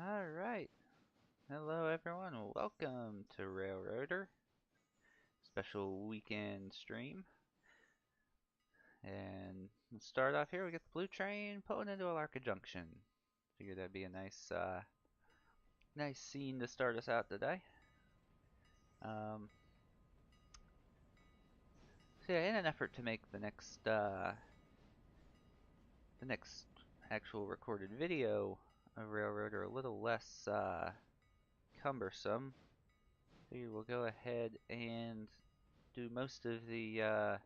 Alright, hello everyone, welcome to Railroader, special weekend stream. And let's start off here, we get the blue train pulling into Alarka Junction. Figured that'd be a nice scene to start us out today. So yeah, in an effort to make the next actual recorded video of Railroader a little less cumbersome, figured we'll go ahead and do most of the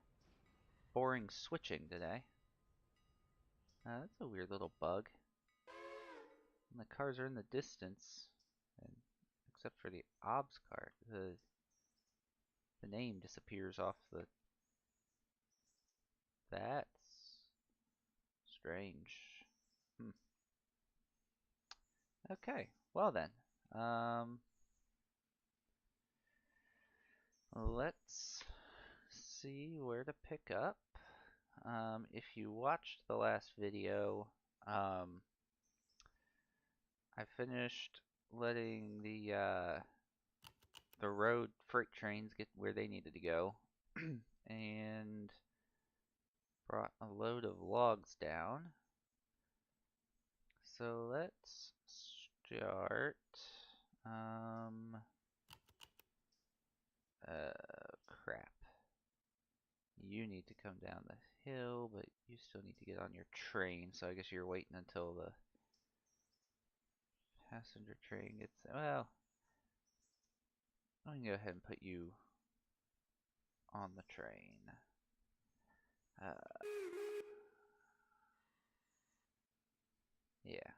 boring switching today. That's a weird little bug. And the cars are in the distance, and except for the OBS car, the name disappears off the. That's strange. Hmm. Okay, well then, um, let's see where to pick up. If you watched the last video, I finished letting the road freight trains get where they needed to go, and brought a load of logs down. So let's start. Um, Crap. You need to come down the hill, but you still need to get on your train. So I guess you're waiting until the passenger train gets. Well, I'm gonna go ahead and put you on the train. Uh, yeah.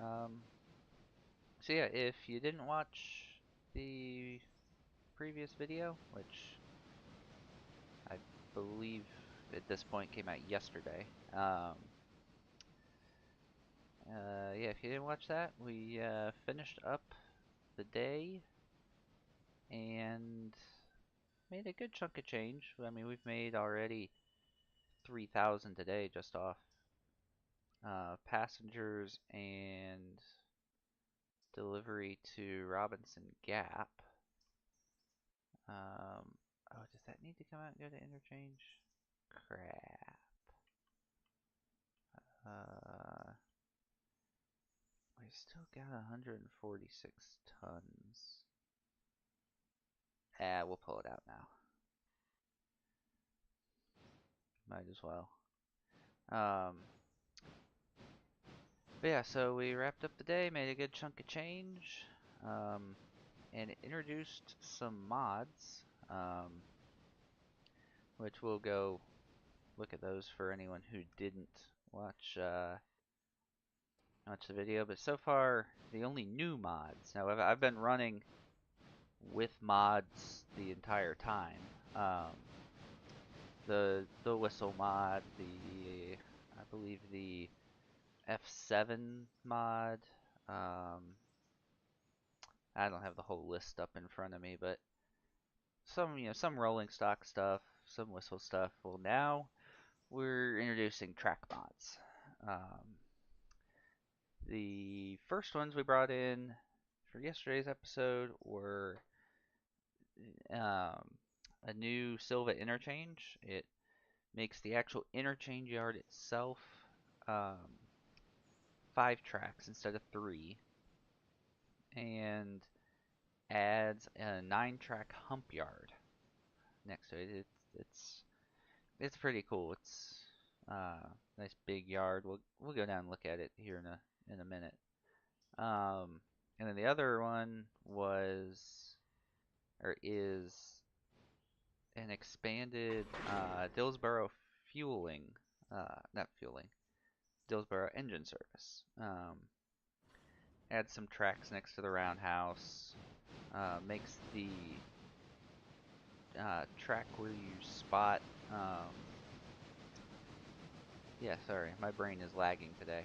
Um, so yeah, if you didn't watch the previous video, which I believe at this point came out yesterday. Yeah, if you didn't watch that, we finished up the day and made a good chunk of change. I mean, we've made already 3,000 today just off passengers and delivery to Robinson Gap. Oh, does that need to come out and go to interchange? Crap. Uh, we still got 146 tons. We'll pull it out now. Might as well. But yeah, so we wrapped up the day, made a good chunk of change, and introduced some mods, which we'll go look at those for anyone who didn't watch watch the video. But so far, the only new mods. Now I've been running with mods the entire time. The whistle mod, I believe the F7 mod. I don't have the whole list up in front of me, but some rolling stock stuff, some whistle stuff. Well, now we're introducing track mods. Um, the first ones we brought in for yesterday's episode were um, a new Silva interchange. It makes the actual interchange yard itself um, 5 tracks instead of 3, and adds a 9-track hump yard next to it. It's pretty cool. It's nice big yard. We'll go down and look at it here in a minute. And then the other one was or is an expanded Dillsboro fueling, not fueling, Dillsboro engine service. Adds some tracks next to the roundhouse. Makes the track where you spot. Yeah, sorry, my brain is lagging today.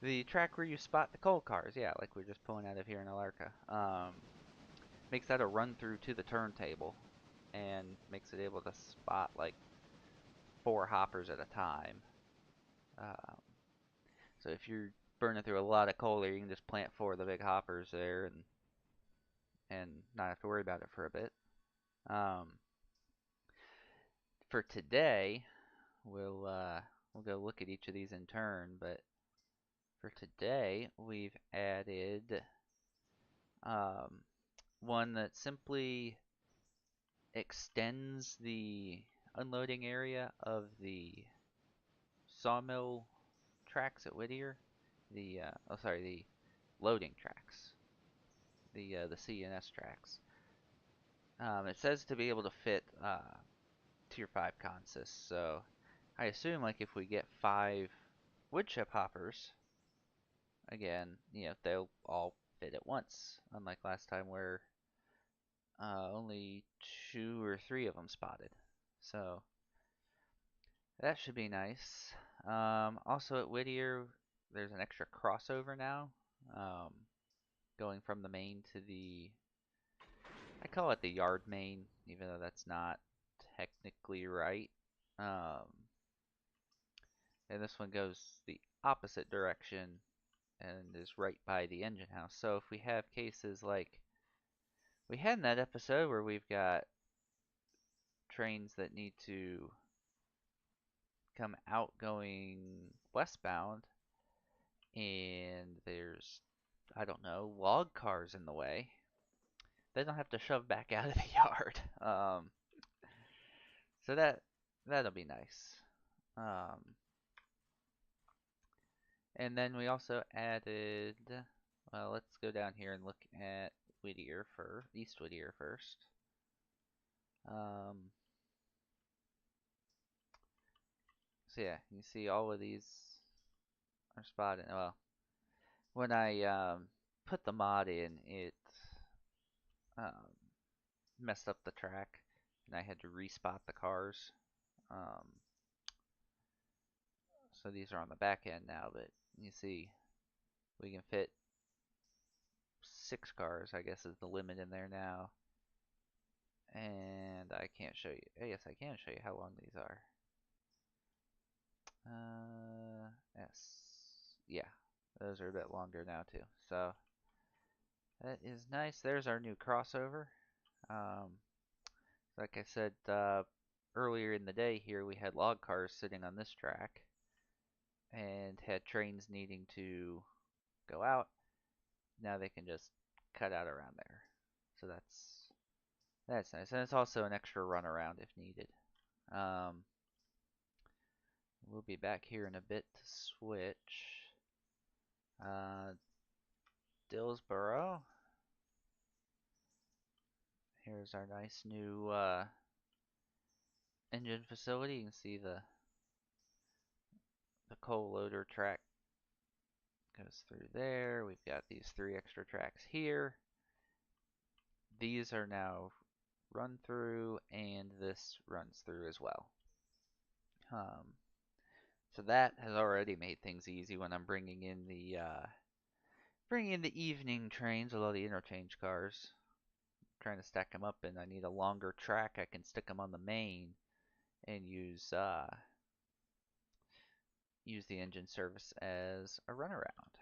The track where you spot the coal cars, yeah, like we're just pulling out of here in Alarka. Makes that a run through to the turntable, and makes it able to spot like 4 hoppers at a time. Um, so if you're burning through a lot of coal there, you can just plant 4 of the big hoppers there and not have to worry about it for a bit. For today, we'll go look at each of these in turn, but for today we've added um, one that simply extends the unloading area of the sawmill tracks at Whittier. The loading tracks, the C and S tracks. It says to be able to fit tier 5 consists, so I assume like if we get 5 wood chip hoppers, again, they'll all fit at once, unlike last time where only 2 or 3 of them spotted. So that should be nice. Also at Whittier, there's an extra crossover now, um, going from the main to I call it the yard main, even though that's not technically right. Um, and this one goes the opposite direction and is right by the engine house. So if we have cases like we had in that episode where we've got trains that need to come out going westbound and there's, I don't know, log cars in the way, they don't have to shove back out of the yard. So that'll be nice. Um, and then we also added, well, let's go down here and look at East Whittier first. So yeah, you see all of these are spotted. Well, when I put the mod in, it um, messed up the track, and I had to respot the cars. Um, so these are on the back end now, but you see we can fit 6 cars, I guess is the limit in there now. And I can't show you. Yes, I can show you how long these are. Yes. Yeah, those are a bit longer now too. So that is nice. There's our new crossover. Um, like I said earlier in the day here, we had log cars sitting on this track and had trains needing to go out. Now they can just cut out around there. So that's nice. And it's also an extra runaround if needed. Um, we'll be back here in a bit to switch. Dillsboro. Here's our nice new engine facility. You can see the coal loader track goes through there. We've got these 3 extra tracks here. These are now run through, and this runs through as well. So that has already made things easy when I'm bringing in the evening trains, a lot of the interchange cars. I'm trying to stack them up, and I need a longer track. I can stick them on the main and use the engine service as a runaround.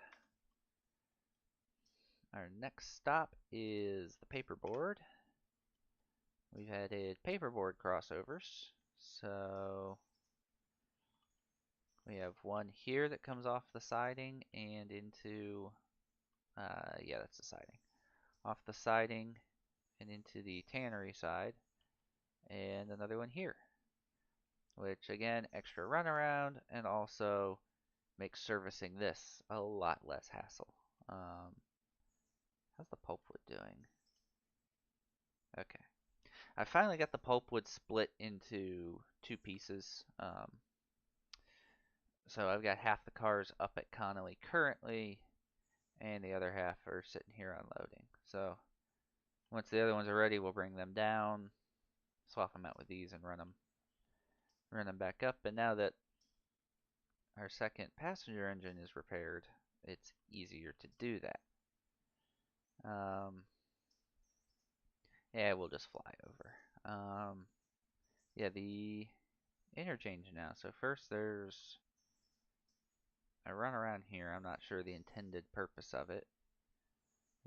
Our next stop is the paperboard. We've added paperboard crossovers. So we have one here that comes off the siding and into, yeah, that's the siding. Off the siding and into the tannery side. And another one here. Which, again, extra runaround and also makes servicing this a lot less hassle. How's the pulpwood doing? Okay. I finally got the pulpwood split into 2 pieces. So I've got half the cars up at Connolly currently, and the other half are sitting here unloading. So once the other ones are ready, we'll bring them down, swap them out with these, and run them back up. And now that our second passenger engine is repaired, it's easier to do that. Yeah, we'll just fly over. Yeah, the interchange now. So first there's a run around here. I'm not sure the intended purpose of it.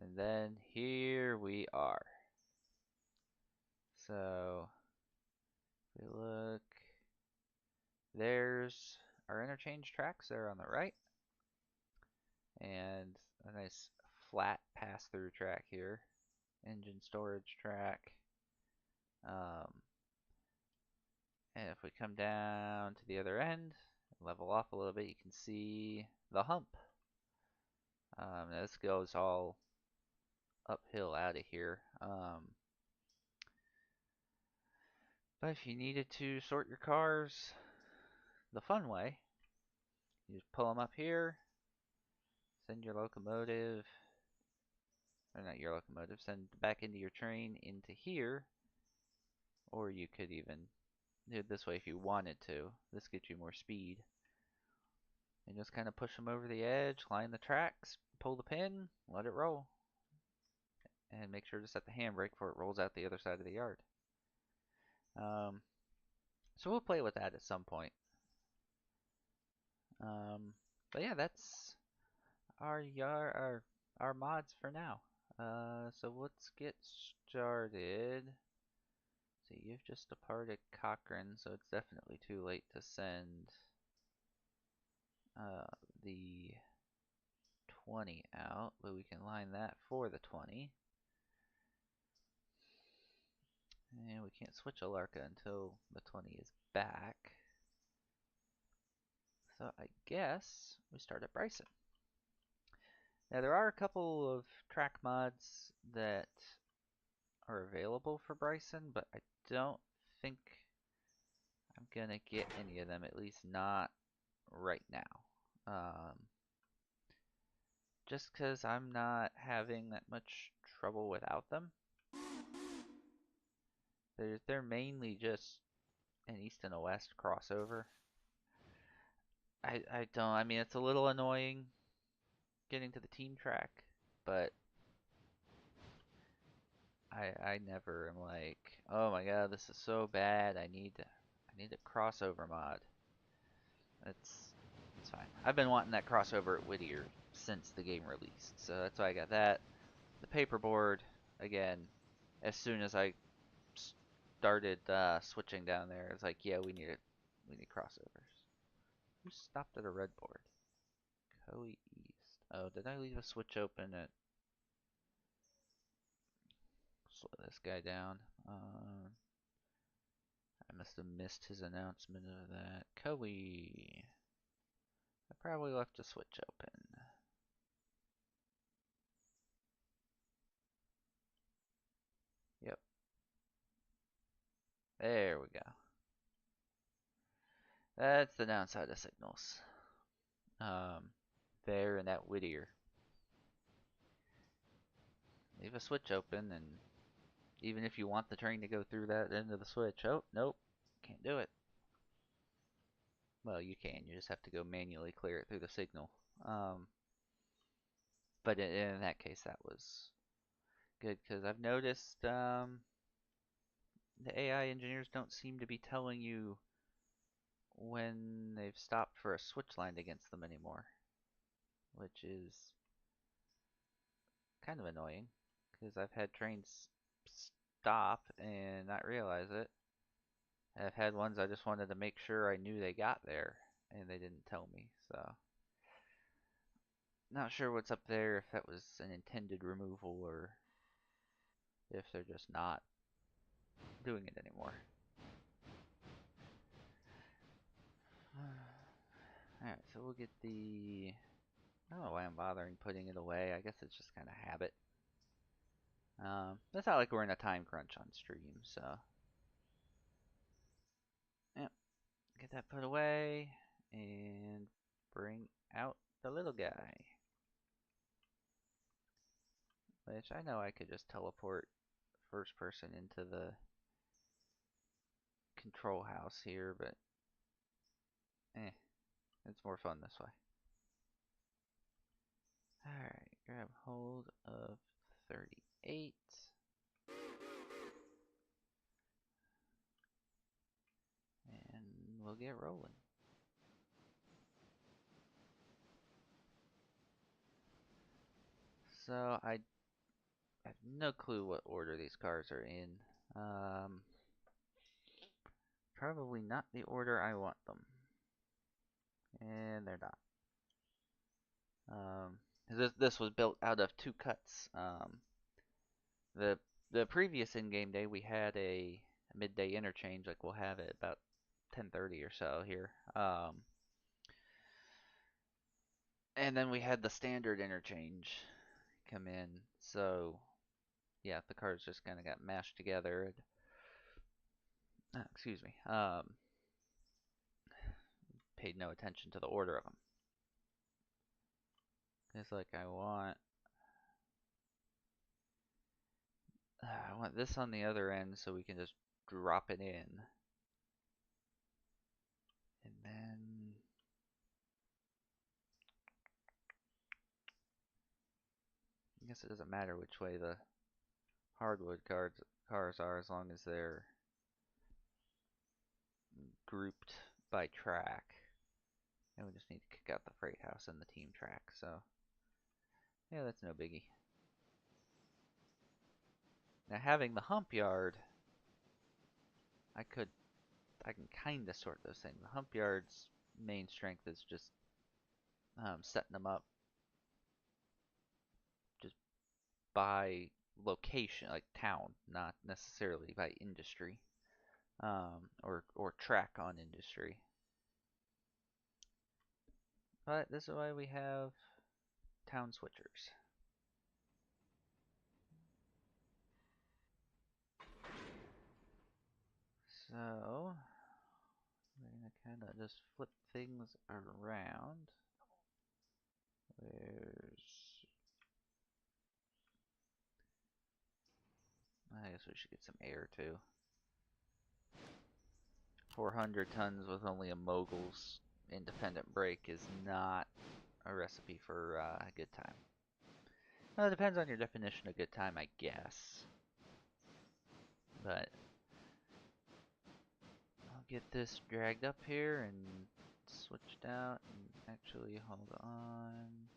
And then here we are. So if we look, there's our interchange tracks there on the right. And a nice flat pass-through track here. Engine storage track. And if we come down to the other end, level off a little bit, you can see the hump. This goes all uphill out of here. But if you needed to sort your cars the fun way, you just pull them up here, send your locomotive, or not your locomotive, send back into your train into here, or you could even do it this way if you wanted to. This gets you more speed. And just kind of push them over the edge, line the tracks, pull the pin, let it roll. And make sure to set the handbrake before it rolls out the other side of the yard. So we'll play with that at some point. But yeah, that's our yard, our mods for now. So let's get started. So you've just departed Cochrane, so it's definitely too late to send the 20 out, but we can line that for the 20. And we can't switch Alarka until the 20 is back. So I guess we start at Bryson. Now there are a couple of track mods that are available for Bryson, but I don't think I'm gonna get any of them, at least not right now. Just because I'm not having that much trouble without them. They're mainly just an east and a west crossover. I mean, it's a little annoying getting to the team track, but I never am like, oh my god, this is so bad. I need a crossover mod. It's fine. I've been wanting that crossover at Whittier since the game released, so that's why I got that. The paperboard, again, as soon as I started switching down there, it's like, yeah, we need crossovers. Who stopped at a red board? Coe East. Oh, did I leave a switch open at? Slow this guy down. I must have missed his announcement of that. Coe. I probably left a switch open. Yep. There we go. That's the downside of signals. There and at Whittier. Leave a switch open, and even if you want the train to go through that end of the switch, oh, nope, can't do it. Well, you can, you just have to go manually clear it through the signal. But in that case, that was good, because I've noticed the AI engineers don't seem to be telling you when they've stopped for a switch lined against them anymore, which is kind of annoying, because I've had trains stop and not realize it. I've had ones I just wanted to make sure I knew they got there, and they didn't tell me, so not sure what's up there, if that was an intended removal or if they're just not doing it anymore. Alright, so we'll get the... I don't know why I'm bothering putting it away. I guess it's just kind of habit. It's not like we're in a time crunch on stream, so... Yep, get that put away, and bring out the little guy. Which I know I could just teleport first person into the control house here, but it's more fun this way. Alright, grab hold of 38. And we'll get rolling. So I have no clue what order these cars are in. Probably not the order I want them. And they're not. This was built out of two cuts. The the previous in-game day we had a midday interchange, like we'll have it about 10:30 or so here. And then we had the standard interchange come in. So yeah, the cars just kind of got mashed together. Excuse me. Paid no attention to the order of them. It's like I want this on the other end so we can just drop it in. And then I guess it doesn't matter which way the hardwood cars are as long as they're grouped by track. And we just need to kick out the freight house and the team track. So yeah, that's no biggie. Now having the hump yard, I can kind of sort those things. The hump yard's main strength is just setting them up just by location, like town, not necessarily by industry, or track on industry. But this is why we have town switchers. So we're gonna kind of just flip things around. I guess we should get some air too. 400 tons with only a mogul's independent brake is not a recipe for a good time. Well, it depends on your definition of good time, I guess. But I'll get this dragged up here and switched out. And actually, hold on.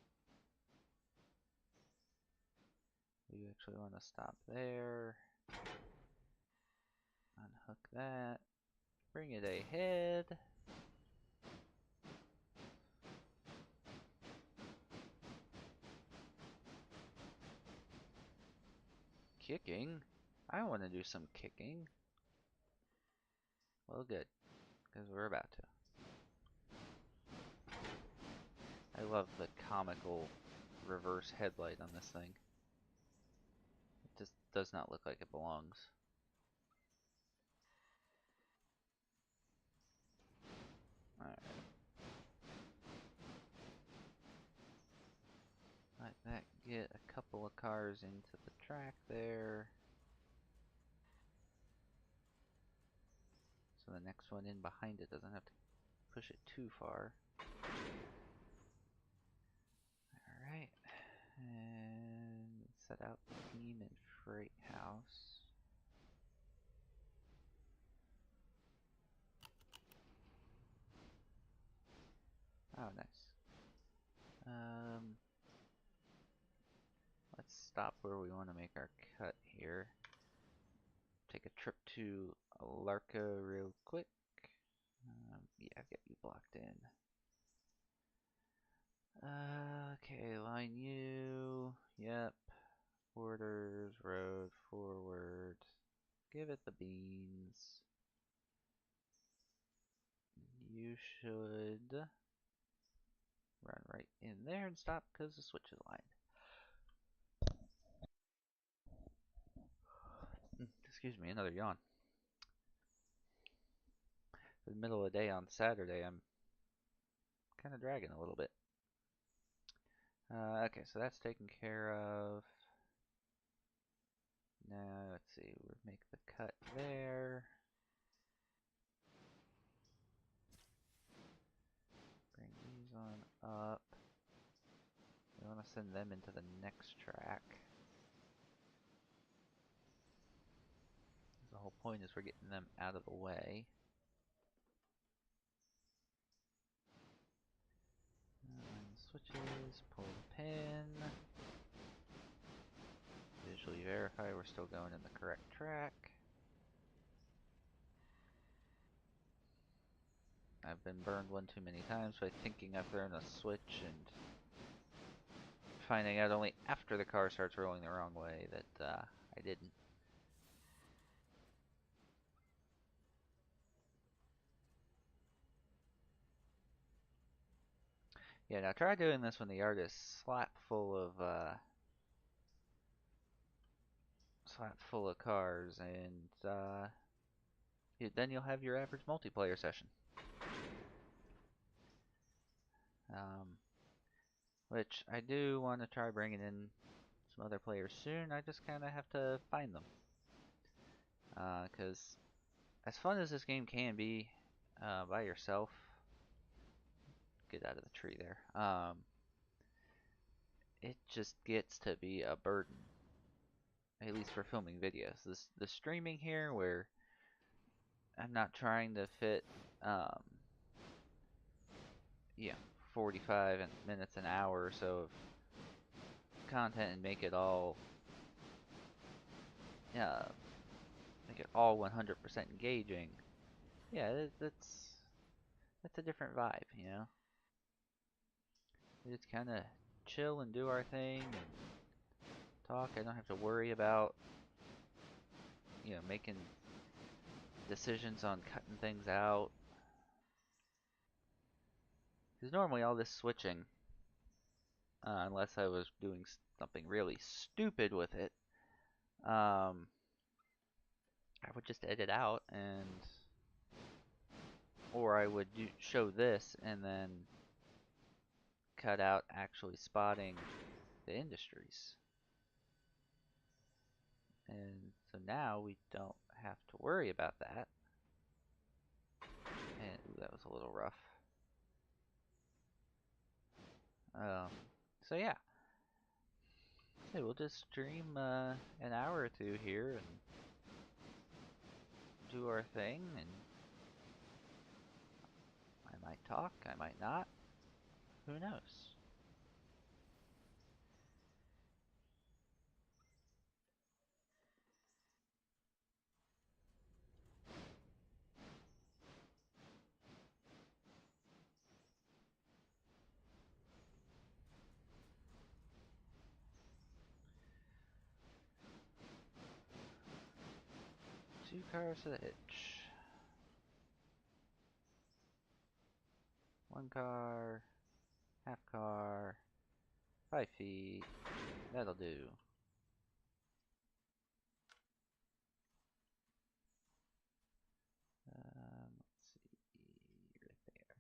We actually want to stop there. Unhook that. Bring it ahead. Kicking? I want to do some kicking. Well, good, because we're about to. I love the comical reverse headlight on this thing. It just does not look like it belongs. Alright. Let that get a couple of cars into the track there. So the next one in behind it doesn't have to push it too far. Alright. And set out the team and freight house. Oh, nice. Let's stop where we want to make our cut here. Take a trip to Larka real quick. Yeah, get you blocked in. Okay, line U. Yep. Borders, road, forward. Give it the beans. You should run right in there and stop because the switch is lined. Excuse me, another yawn. In the middle of the day on Saturday, I'm kind of dragging a little bit. Okay, so that's taken care of. Now, let's see, we'll make the cut there. Bring these on up. We want to send them into the next track. The whole point is we're getting them out of the way. switches, pull the pin. Visually verify we're still going in the correct track. I've been burned one too many times by thinking I've thrown a switch and finding out only after the car starts rolling the wrong way that I didn't. Yeah, now try doing this when the yard is slap full of cars, and then you'll have your average multiplayer session. Which I do want to try bringing in some other players soon. I just kind of have to find them. Because as fun as this game can be by yourself, get out of the tree there. It just gets to be a burden, at least for filming videos. The streaming here, where I'm not trying to fit, you know, 45 minutes, an hour or so of content and make it all 100% engaging. Yeah, that's a different vibe, you know. We just kind of chill and do our thing and talk. I don't have to worry about, making decisions on cutting things out. Because normally all this switching, unless I was doing something really stupid with it, I would just edit out, or I would show this and then cut out actually spotting the industries. And so now we don't have to worry about that. And ooh, that was a little rough. So yeah. Hey, we'll just stream an hour or two here and do our thing, and I might talk, I might not. Who knows? Two cars to the hitch. One car, half car, 5 feet. That'll do. Let's see, right there.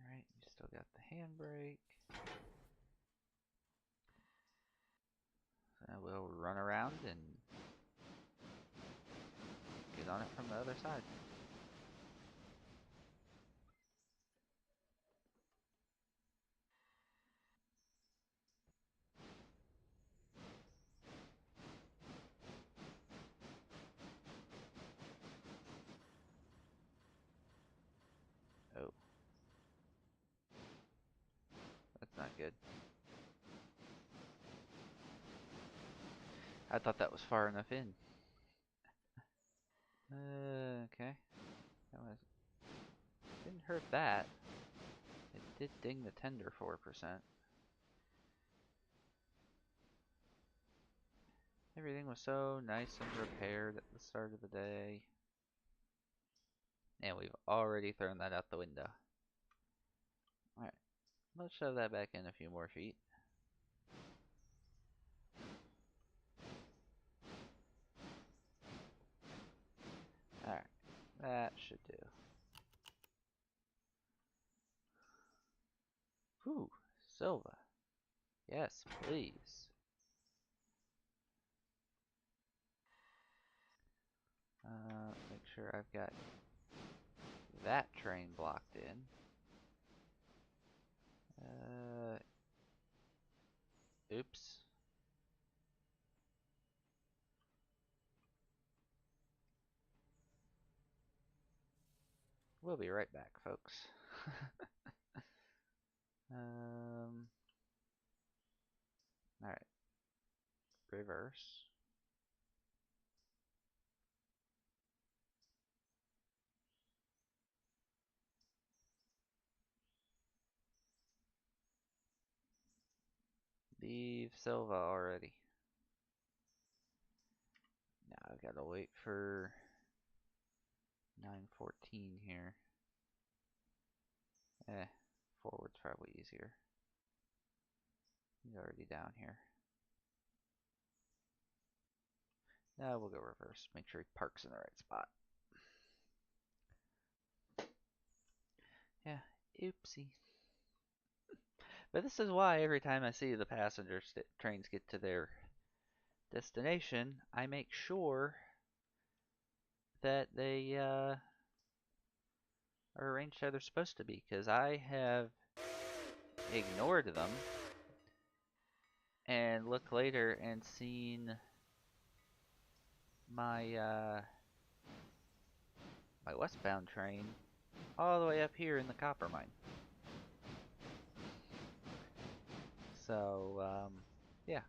Alright, you still got the handbrake. So we'll run around and get on it from the other side. Oh. That's not good. I thought that was far enough in. Okay. Didn't hurt that. It did ding the tender 4%. Everything was so nice and repaired at the start of the day. And we've already thrown that out the window. Alright, let's shove that back in a few more feet. Alright, that should do. Whew, Silva. Yes, please. Make sure I've got that train blocked in. Oops. We'll be right back, folks. um, Alright, reverse. Leave Silva already. Now I've got to wait for 9:14 here. Forward's probably easier. He's already down here. Now we'll go reverse. Make sure he parks in the right spot. Yeah, oopsie. But this is why every time I see the passenger trains get to their destination, I make sure that they are arranged how they're supposed to be, because I have ignored them and looked later and seen my my westbound train all the way up here in the copper mine. So yeah,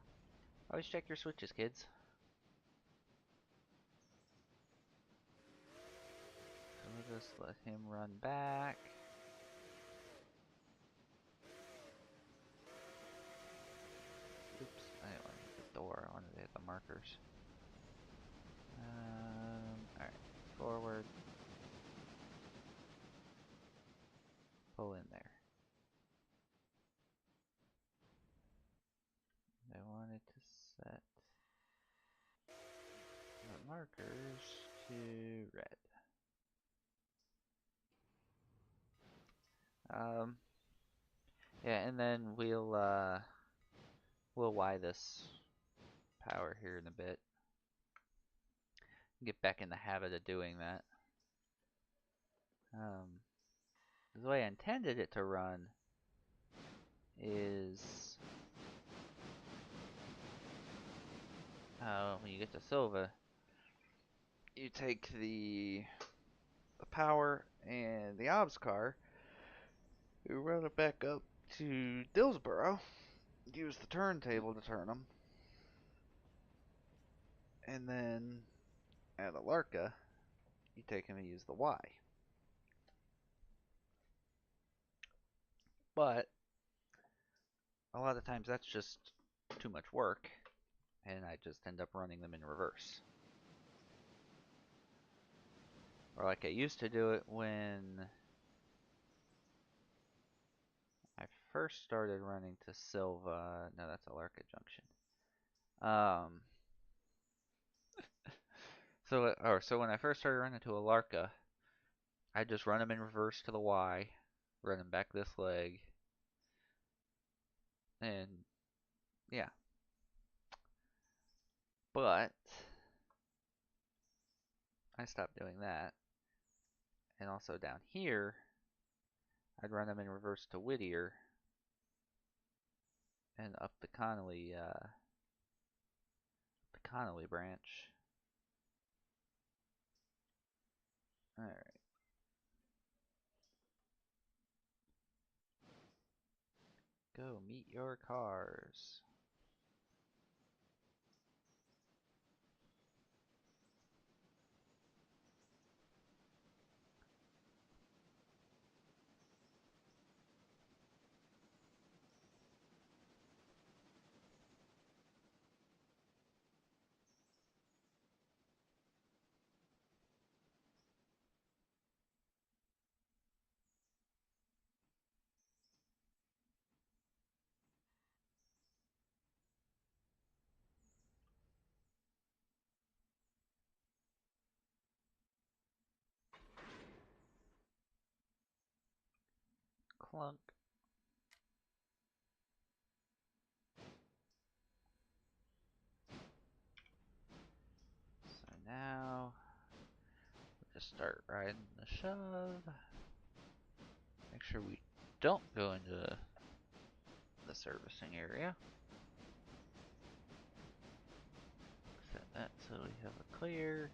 always check your switches, kids. So we'll just let him run back. Oops, I didn't want to hit the door, I wanted to hit the markers. Alright, forward. Pull in there. I wanted to set the markers to red. Yeah, and then we'll Y this power here in a bit. Get back in the habit of doing that. The way I intended it to run is when you get to Silva, you take the power and the OBS car, you run it back up to Dillsboro, use the turntable to turn them, and then at Alarka, you take them and use the Y. But a lot of times that's just too much work, and I just end up running them in reverse. Or like I used to do it when I first started running to Silva. No, that's Alarka Junction. So when I first started running to Alarka, I just run them in reverse to the Y, run them back this leg, and yeah. But I stopped doing that. And also down here, I'd run them in reverse to Whittier and up the Connolly branch. Alright. Go meet your cars. Clunk. So now, we'll just start riding the shove. Make sure we don't go into the servicing area. Set that so we have a clear.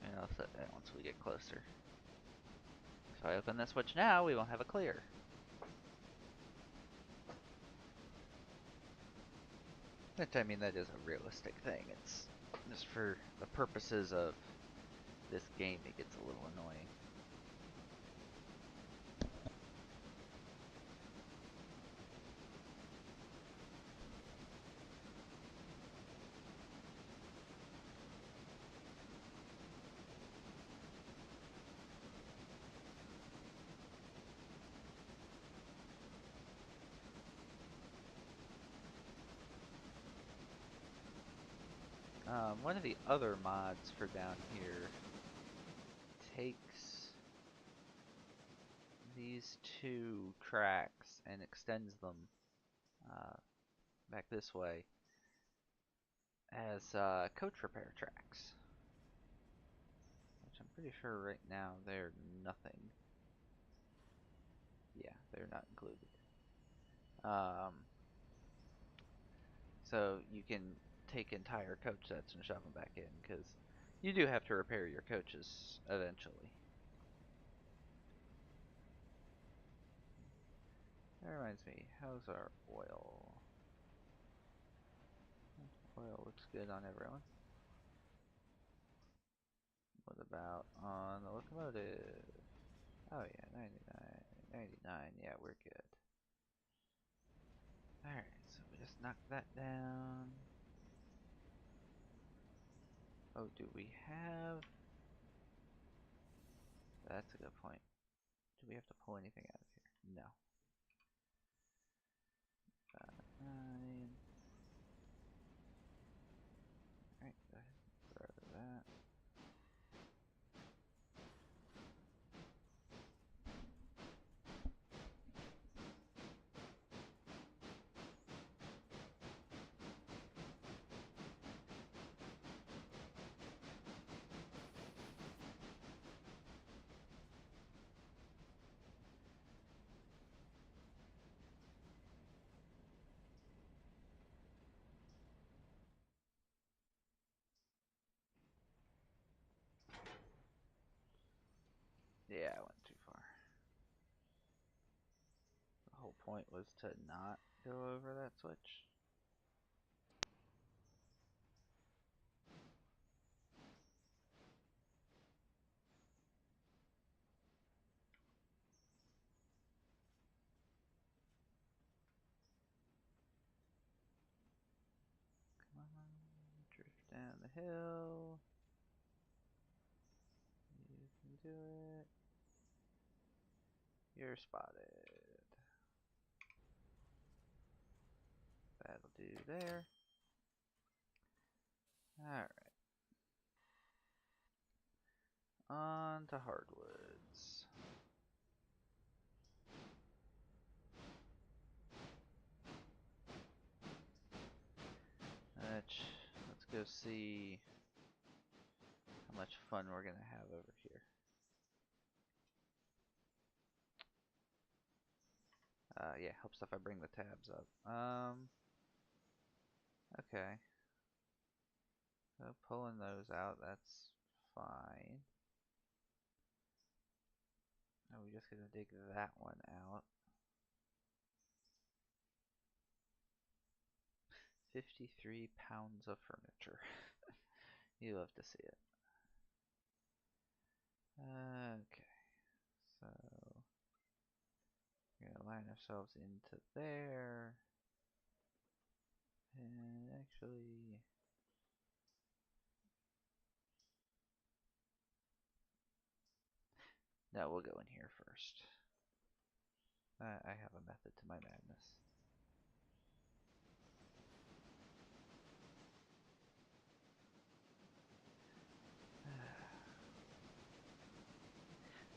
And I'll set that once we get closer. So I open the switch now, we won't have a clear. Which, I mean, that is a realistic thing. It's just for the purposes of this game, it gets a little annoying. One of the other mods for down here takes these two tracks and extends them back this way as coach repair tracks. Which I'm pretty sure right now they're nothing. Yeah, they're not included. So you can take entire coach sets and shove them back in, because you do have to repair your coaches eventually. That reminds me, how's our oil? Oil looks good on everyone. What about on the locomotive? Oh yeah, 99, yeah, we're good. Alright, so we just knocked that down. Oh, do we have... That's a good point. Do we have to pull anything out of here? No. 9. Alright, go ahead and throw that. Yeah, I went too far. The whole point was to not go over that switch. Come on, drift down the hill. You can do it. You're spotted. That'll do there. Alright. On to hardwoods. Let's go see how much fun we're gonna have over here. Yeah, helps if I bring the tabs up. Okay. So pulling those out, that's fine. Now we just gonna dig that one out. 53 pounds of furniture. You love to see it. Okay, so we're gonna line ourselves into there. And actually, no, we'll go in here first. I have a method to my madness.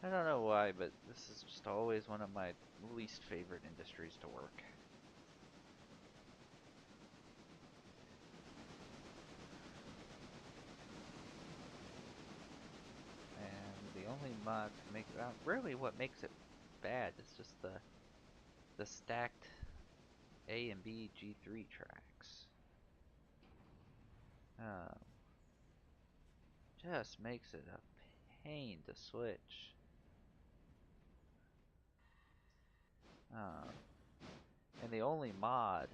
I don't know why, but this is just always one of my least favorite industries to work. And the only mod to make it out, really what makes it bad is just the stacked A and B G3 tracks. Just makes it a pain to switch. Um, and the only mod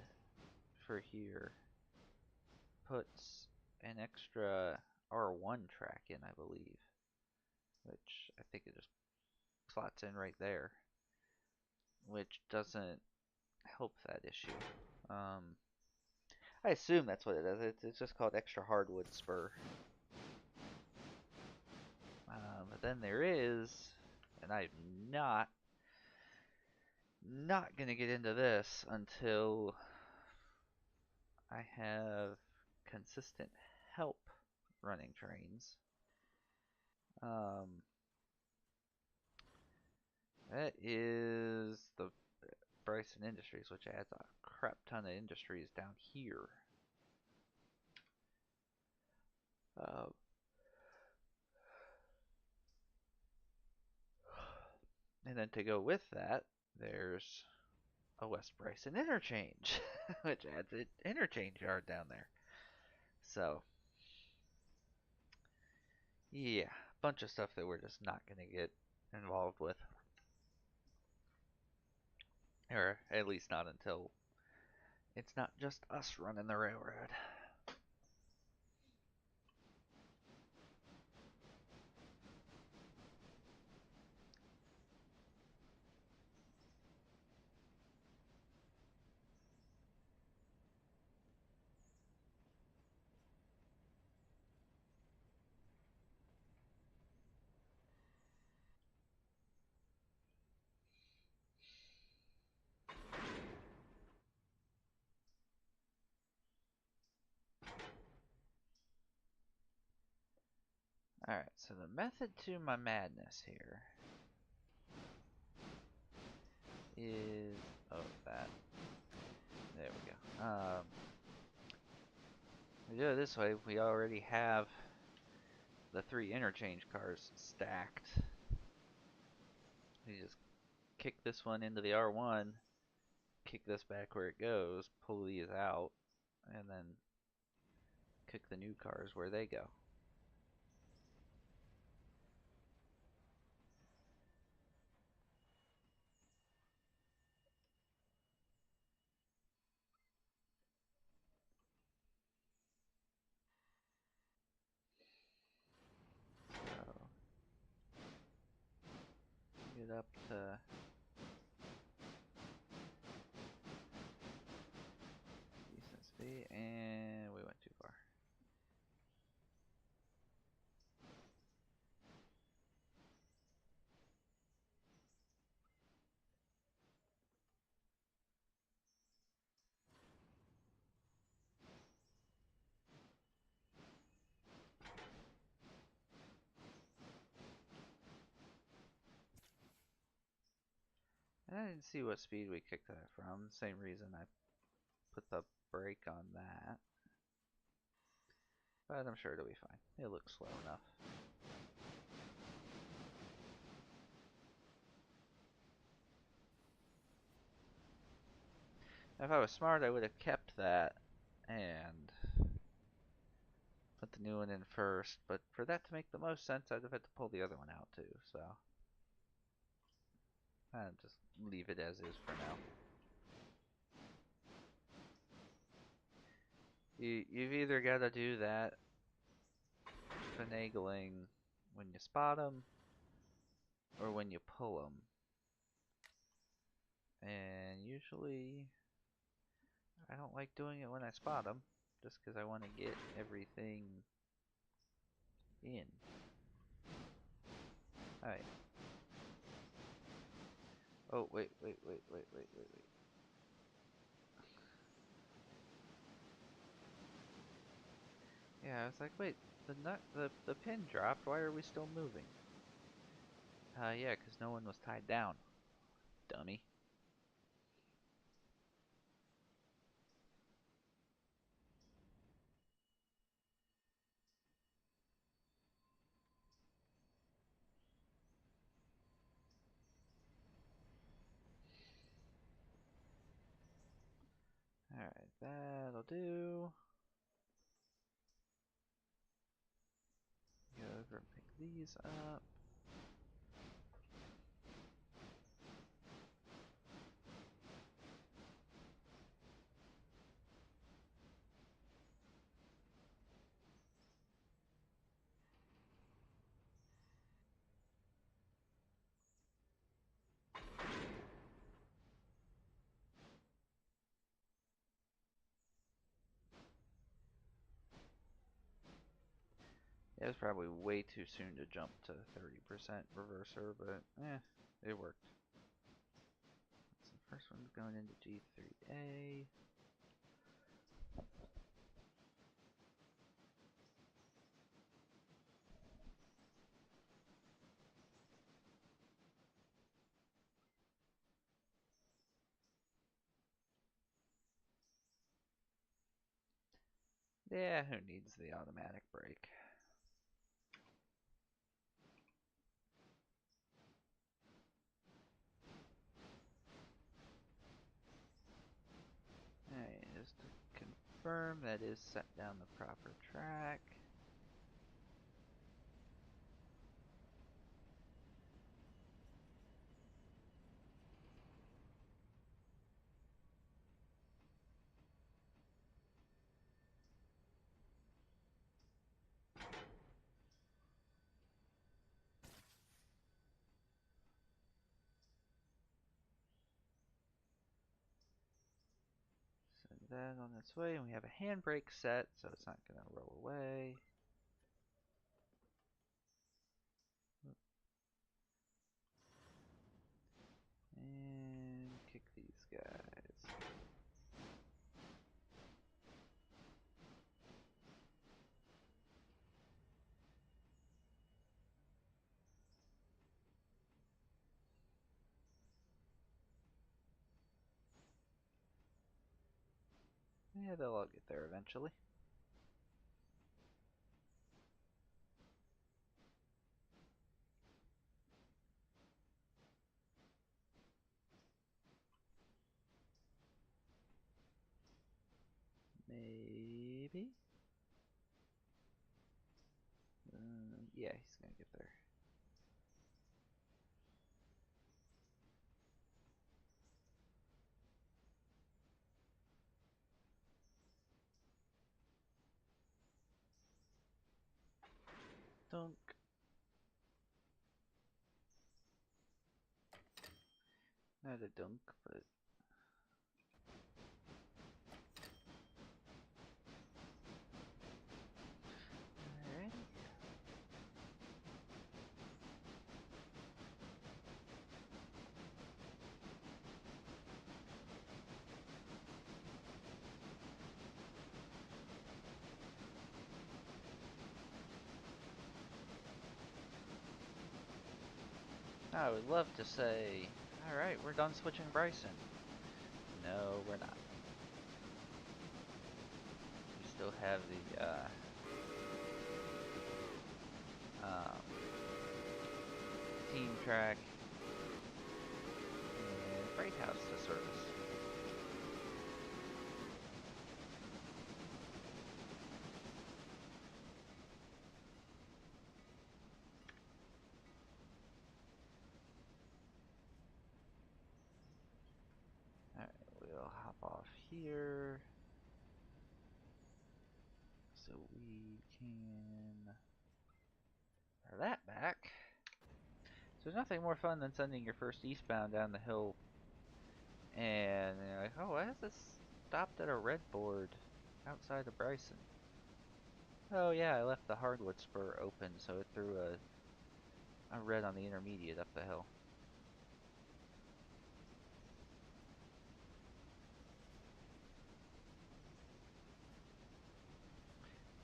for here puts an extra R1 track in, I believe, which I think it just slots in right there, which doesn't help that issue. I assume that's what it is. It's just called extra hardwood spur. But then there is, and I'm not gonna get into this until I have consistent help running trains. That is the Bryson Industries, which adds a crap ton of industries down here. And then to go with that, there's a West Bryson interchange, which adds an interchange yard down there. So, yeah, a bunch of stuff that we're just not going to get involved with. Or at least not until it's not just us running the railroad. Alright, so the method to my madness here is... oh, that. There we go. We do it this way, we already have the 3 interchange cars stacked. You just kick this one into the R1, kick this back where it goes, pull these out, and then kick the new cars where they go. So, get up to decent speed, and we went too far. And I didn't see what speed we kicked that from. Same reason I put the brake on that. But I'm sure it'll be fine. It looks slow enough. If I was smart, I would have kept that and put the new one in first. But for that to make the most sense, I'd have had to pull the other one out too. So I'll just leave it as is for now. You've either got to do that finagling when you spot them or when you pull them. And usually I don't like doing it when I spot them, just because I want to get everything in. Alright. Oh, wait. Yeah, I was like, wait, the pin dropped, why are we still moving? Yeah, because no one was tied down, dummy. Alright, that'll do. Go over and pick these up. It was probably way too soon to jump to 30% reverser, but it worked. So the first one's going into G3A. Yeah, who needs the automatic brake? Alright, just to confirm that is set down the proper track. Send that on its way, and we have a handbrake set, so it's not going to roll away. And kick these guys. Yeah, they'll all get there eventually. Maybe? Yeah, he's gonna get there. Dunk. Not a dunk, but... Alright. I would love to say, alright, we're done switching Bryson. No, we're not. We still have the, team track and freight house to service. Alright, we'll hop off here. So we can throw that back. So there's nothing more fun than sending your first eastbound down the hill and you're like, oh, why is this stopped at a red board outside of Bryson? Oh yeah, I left the hardwood spur open, so it threw a red on the intermediate up the hill.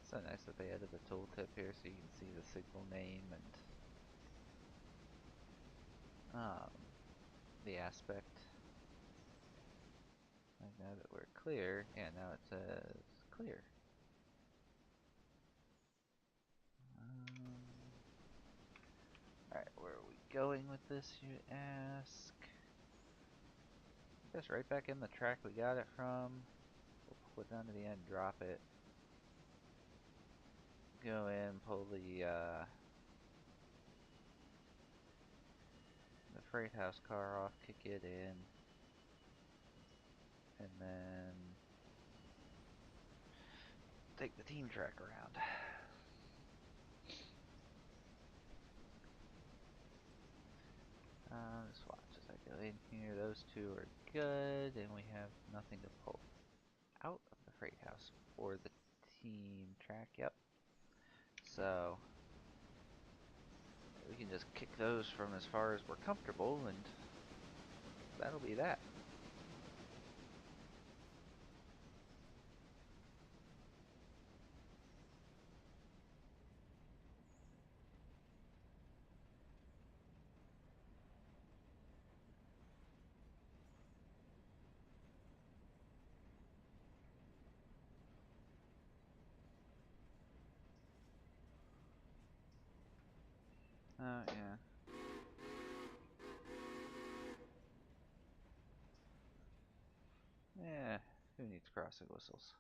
So nice that they added the tooltip here so you can see the signal name and the aspect. Like now that we're clear, yeah, now it says clear. Alright, where are we going with this, you ask? I guess right back in the track we got it from. We'll pull it down to the end, drop it. Go in, pull the freight house car off, kick it in, and then take the team track around. Just watch as I go in here. Those two are good, and we have nothing to pull out of the freight house or the team track. Yep. So we can just kick those from as far as we're comfortable, and that'll be that. Yeah. Yeah, who needs crossing whistles?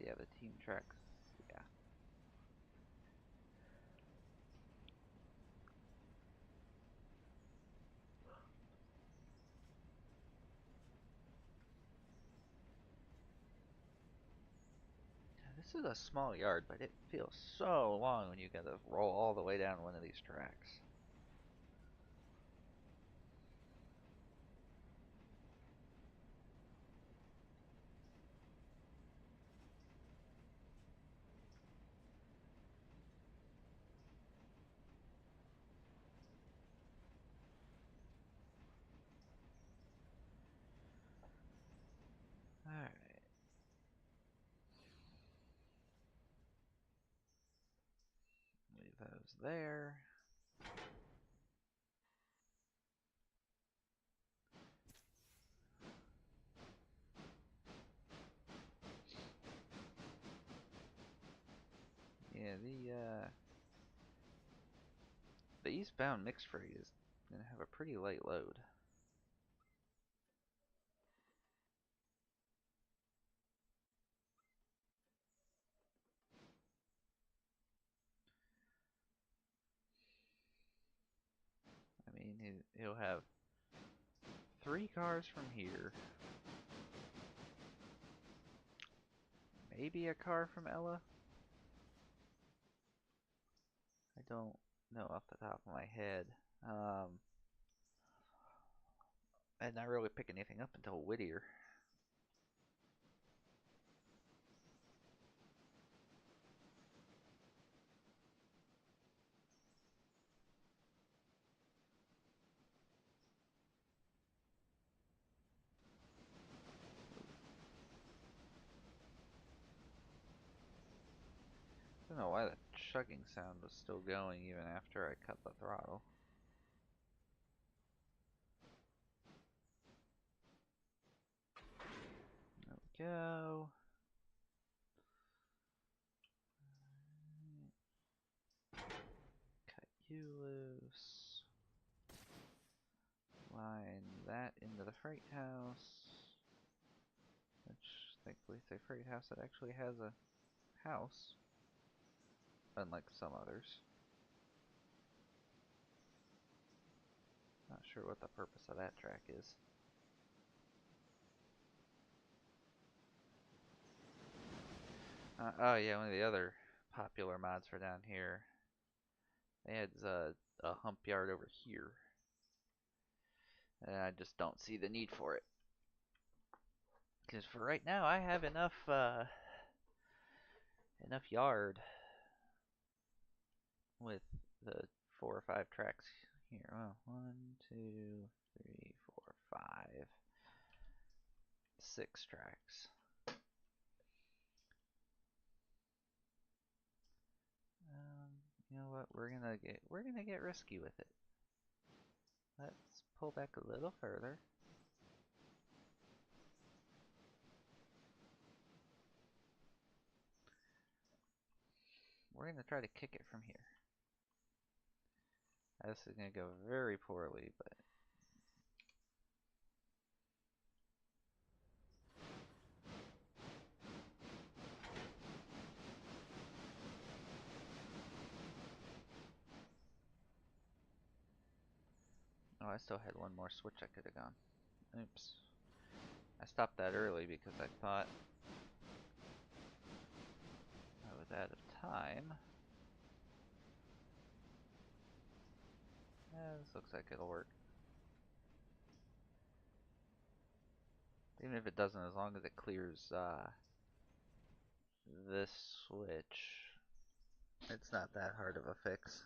Yeah, the team tracks, yeah. This is a small yard, but it feels so long when you gotta roll all the way down one of these tracks. Alright. Leave those there. Yeah, the eastbound mixed freight is gonna have a pretty light load. I mean, he'll have 3 cars from here. Maybe a car from Ella? I don't know off the top of my head. I'd not really pick anything up until Whittier. I don't know why the chugging sound was still going even after I cut the throttle. There we go. Cut you loose. Line that into the freight house. Which, thankfully, it's a freight house that actually has a house. Unlike some others. Not sure what the purpose of that track is. Oh yeah, one of the other popular mods for down here. They had a hump yard over here. And I just don't see the need for it. Because for right now, I have enough yard with the 4 or 5 tracks here. Well, 1, 2, 3, 4, 5, 6 tracks. You know what? We're gonna get risky with it. Let's pull back a little further. We're gonna try to kick it from here. This is gonna go very poorly, but oh, I still had one more switch I could have gone. Oops. I stopped that early because I thought I was out of time. This looks like it'll work. Even if it doesn't, as long as it clears this switch, it's not that hard of a fix.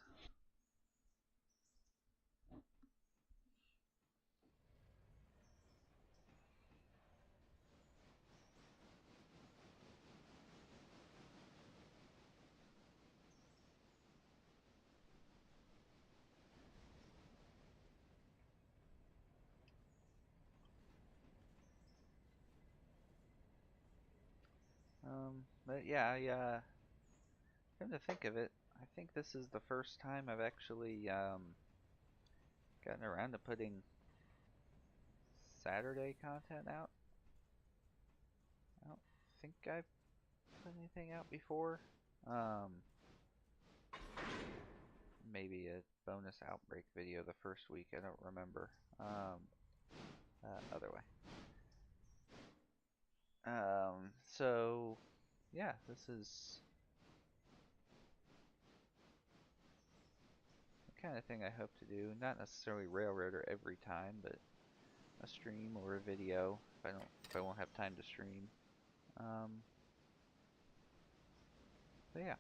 But yeah, come to think of it, I think this is the first time I've actually gotten around to putting Saturday content out. I don't think I've put anything out before. Maybe a bonus outbreak video the first week, I don't remember. Other way. So yeah, this is the kind of thing I hope to do. Not necessarily Railroader every time, but a stream or a video if I won't have time to stream. But yeah.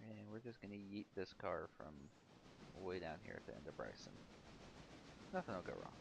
And we're just gonna yeet this car from way down here at the end of Bryson. Nothing will go wrong.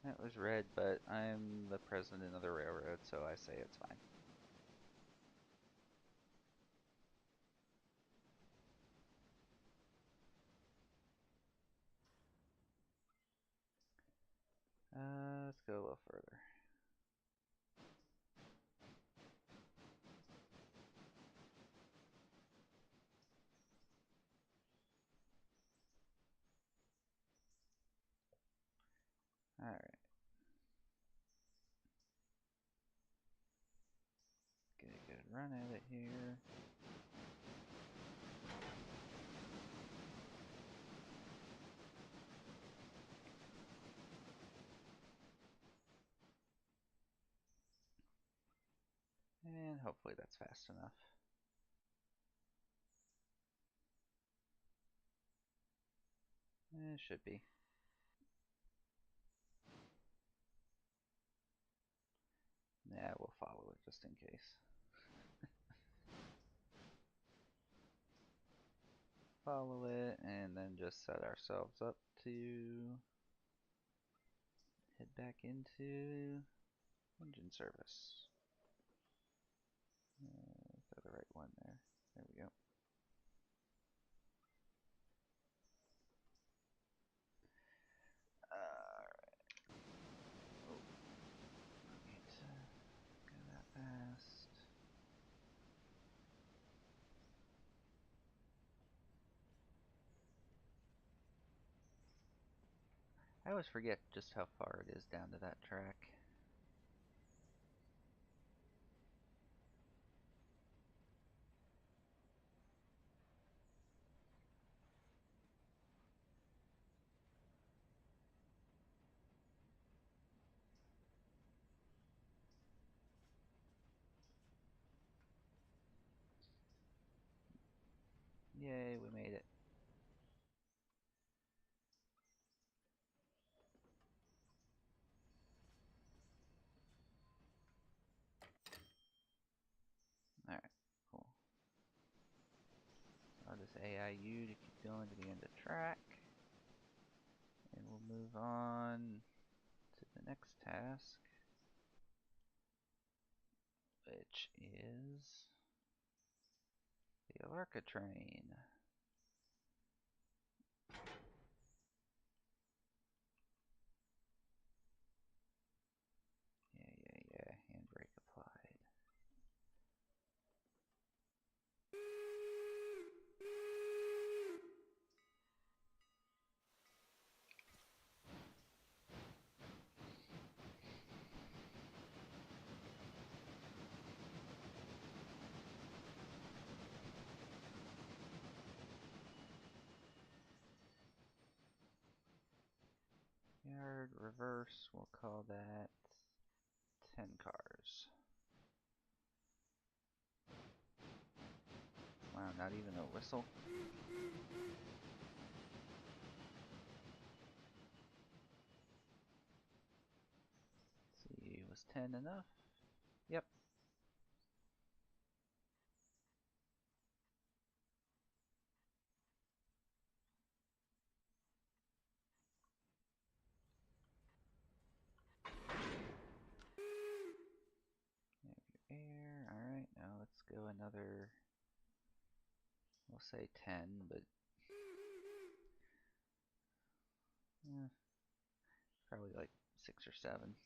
That was red, but I'm the president of the railroad, so I say it's fine. Let's go a little further. Alright. Get a good run at it here. And hopefully that's fast enough. It should be. Yeah, we'll follow it just in case. Follow it, and then just set ourselves up to head back into engine service. Throw the right one there. There we go. Alright. Oh, need to go that fast. I always forget just how far it is down to that track. Yay, we made it. Alright, cool. So I'll just AIU to keep going to the end of track. And we'll move on to task, which is the Alarka train. Yeah. Handbrake applied. Yard reverse, we'll call that 10 cars. Wow, not even a whistle. Let's see, was 10 enough? Yep. Air. Alright, now let's go another, we'll say 10, but probably like 6 or 7.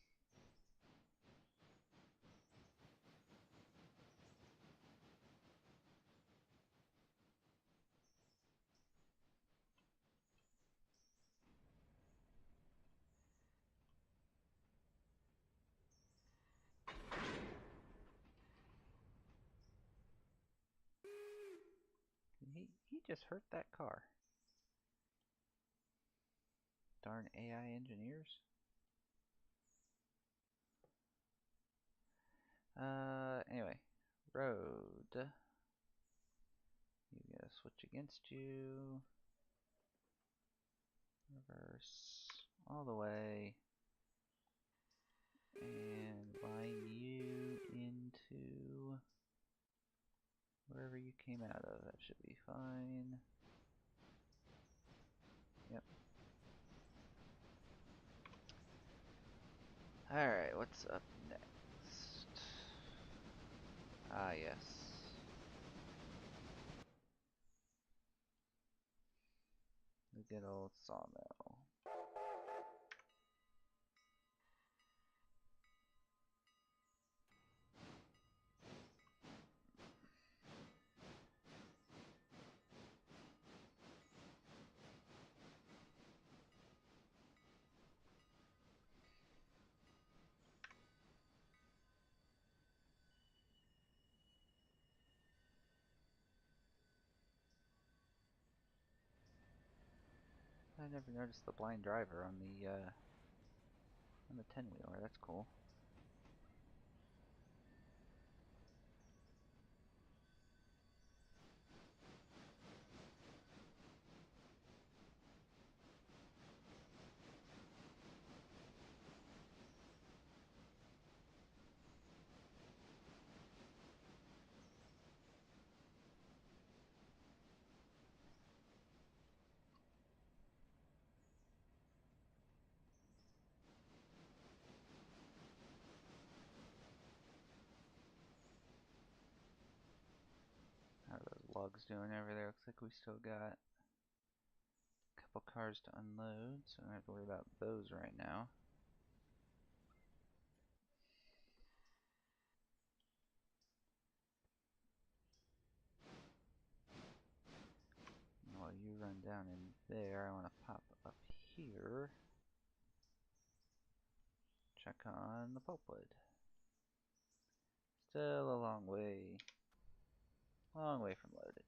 He just hurt that car. Darn AI engineers. Anyway, road. You gotta switch against you. Reverse all the way. And line you into wherever you came out of. That should be fine. Yep. Alright, what's up next? Ah, yes. The good old sawmill. I never noticed the blind driver on the 10-wheeler. That's cool. How are those logs doing over there? Looks like we still got a couple cars to unload, so I don't have to worry about those right now. While you run down in there, I want to pop up here. Check on the pulpwood. Still a long way from loaded.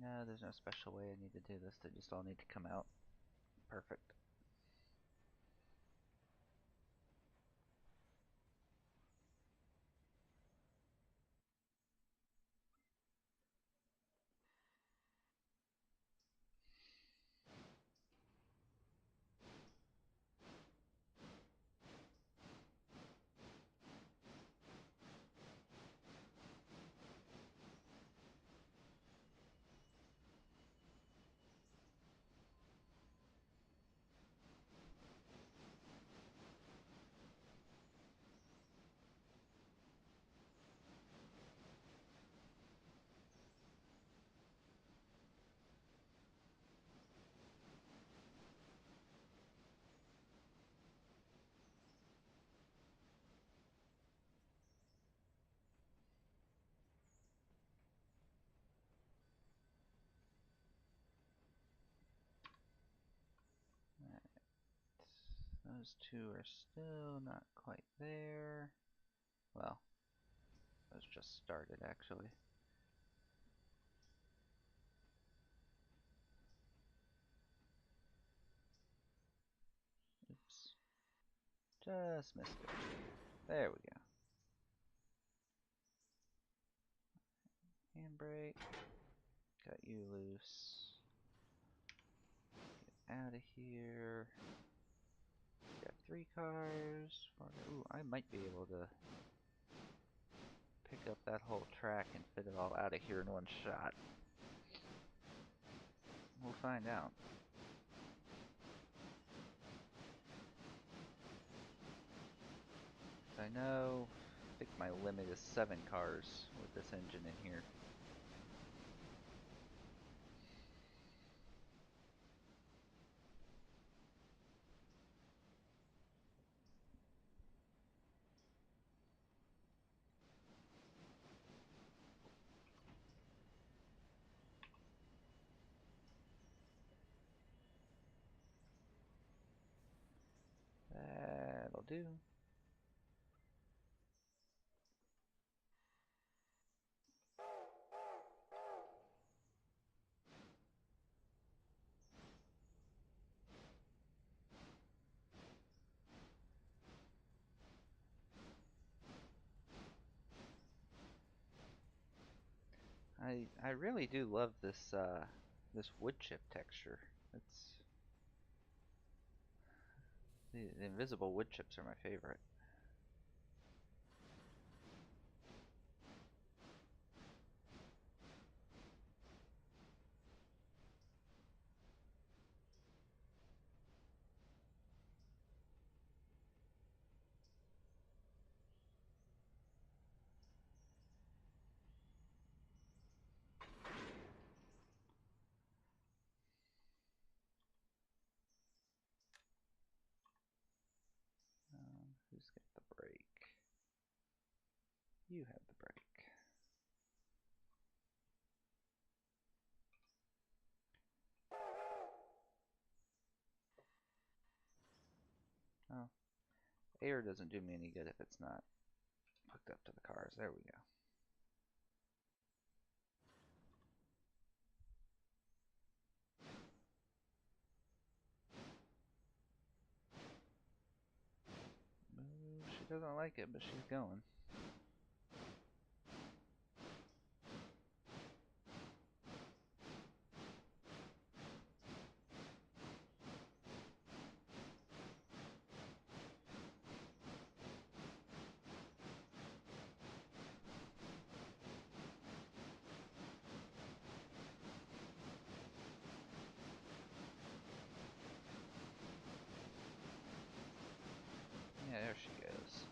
No, there's no special way I need to do this. They just all need to come out. Perfect. Those two are still not quite there. Well, those just started actually. Oops. Just missed it. There we go. Handbrake. Got you loose. Get out of here. Got 3 cars. Ooh, I might be able to pick up that whole track and fit it all out of here in one shot. We'll find out. I know, I think my limit is 7 cars with this engine in here. That'll do. I really do love this this wood chip texture. The invisible wood chips are my favorite. Who's got the brake? You have the brake. Oh, air doesn't do me any good if it's not hooked up to the cars. There we go. She doesn't like it, but she's going. Yeah, there she goes.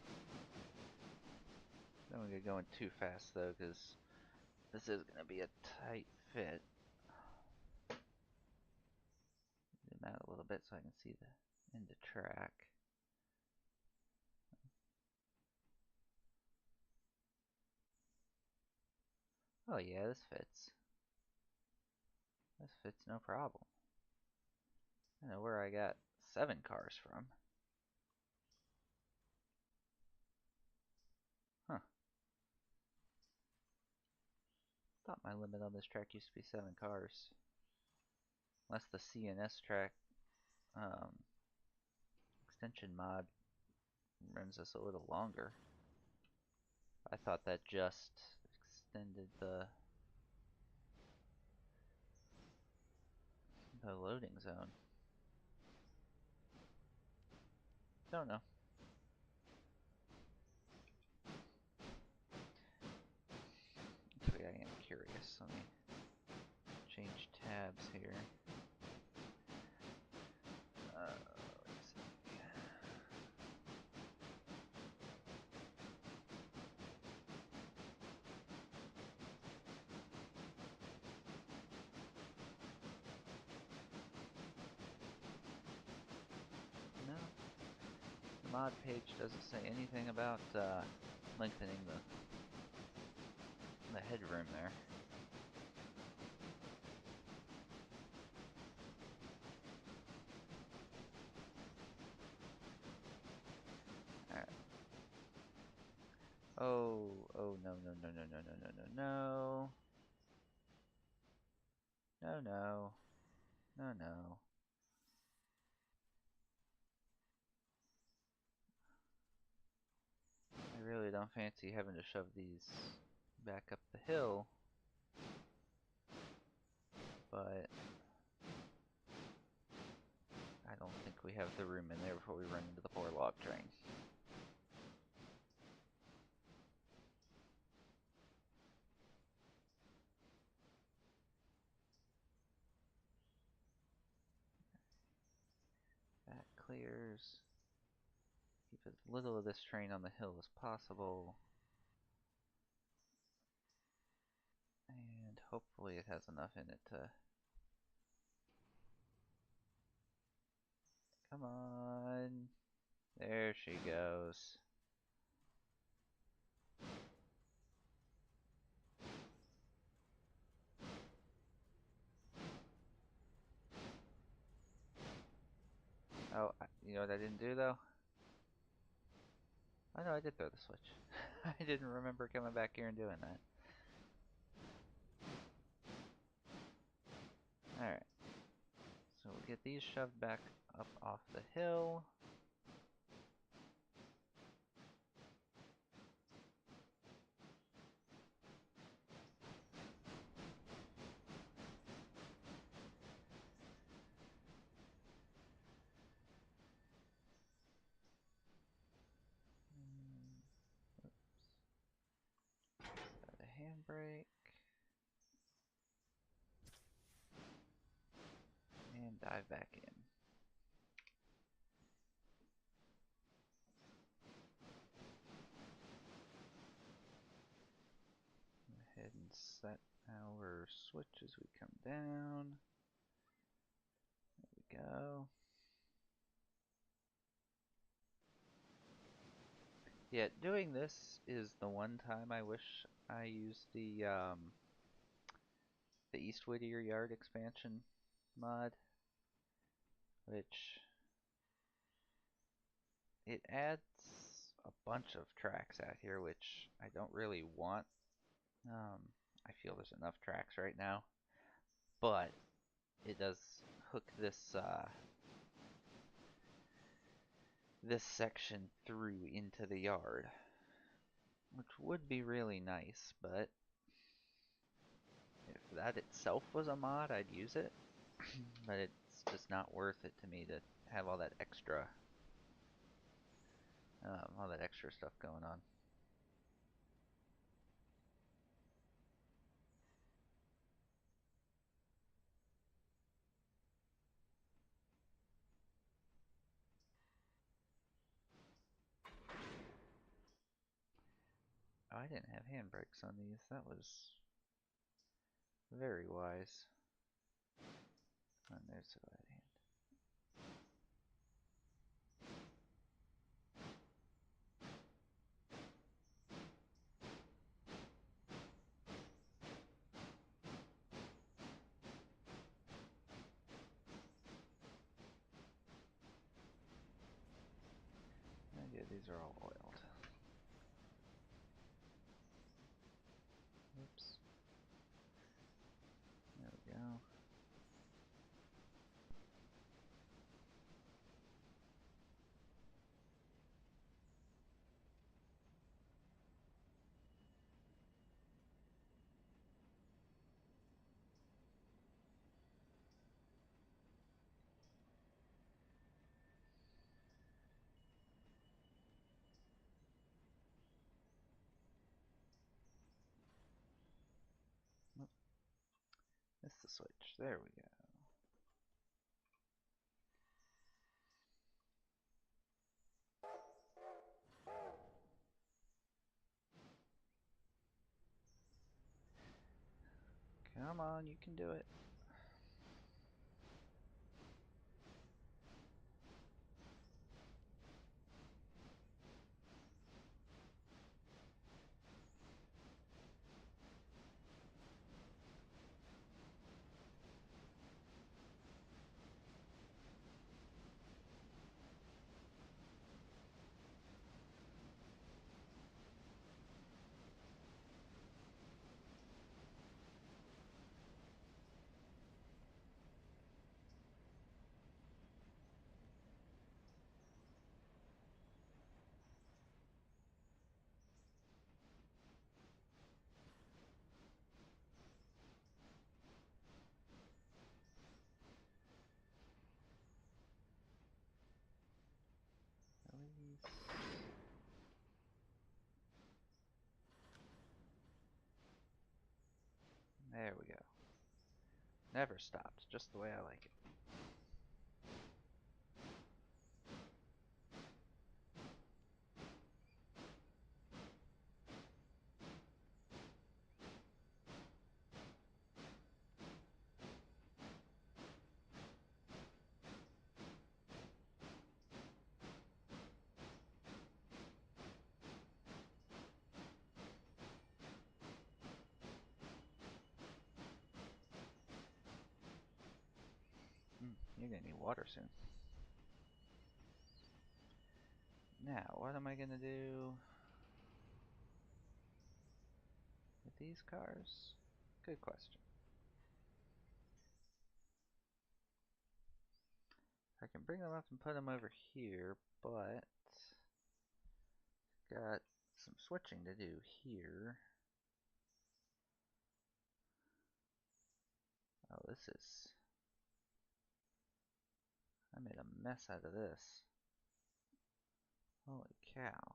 Don't want to get going too fast though, because this is going to be a tight fit. Zoom out a little bit so I can see the end of track. Oh yeah, this fits. This fits no problem. I don't know where I got 7 cars from. Huh. Thought my limit on this track used to be 7 cars. Unless the CNS track extension mod runs us a little longer. I thought that just extended the loading zone. Don't know. Actually, I am curious. Let me change tabs here. Let's see. No, the mod page doesn't say anything about lengthening the headroom there. Oh, oh, no, no, no, no, no, no, no, no, no. No, no. No, no. I really don't fancy having to shove these back up the hill, but I don't think we have the room in there before we run into the poor log train. That clears. Keep as little of this train on the hill as possible. And hopefully it has enough in it to... Come on. There she goes. Oh, you know what I didn't do though? Oh no, I did throw the switch. I didn't remember coming back here and doing that. Alright. So we'll get these shoved back up off the hill. Set a handbrake. And dive back in. Go ahead and set our switch as we come down. There we go. Yeah, doing this is the one time I wish I used the East Whittier Yard expansion mod, which it adds a bunch of tracks out here, which I don't really want. I feel there's enough tracks right now, but it does hook this section through into the yard, which would be really nice, but if that itself was a mod, I'd use it. But it's just not worth it to me to have all that extra stuff going on. Oh, I didn't have handbrakes on these. That was very wise. And there's the right hand. And yeah, these are all oiled. Oops. There we go. Oop. Missed the switch. There we go. Come on, you can do it. There we go. Never stopped, just the way I like it. You're gonna need water soon. Now, what am I gonna do with these cars? Good question. I can bring them up and put them over here, but got some switching to do here. Oh, this is... I made a mess out of this. Holy cow.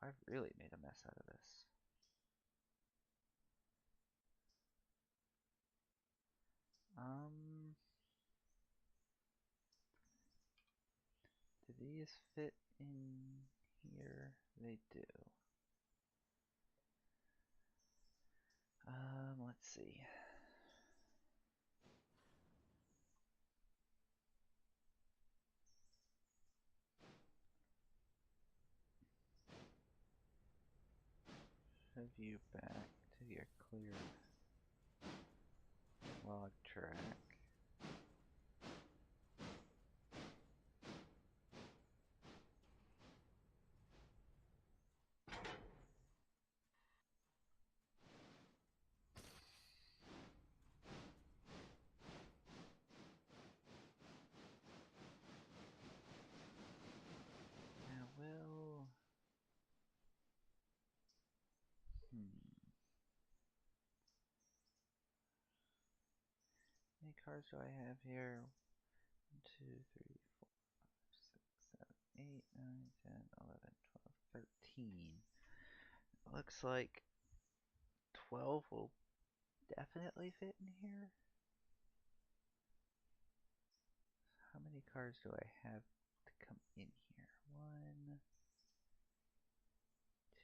I've really made a mess out of this. Do these fit in here? They do. Let's see. Shove you back to your clear log track. Now, will... How many cars do I have here? 1, 2, 3, 4, 5, 6, 7, 8, 9, 10, 11, 12, 13. Looks like 12 will definitely fit in here. How many cars do I have to come in here? 1,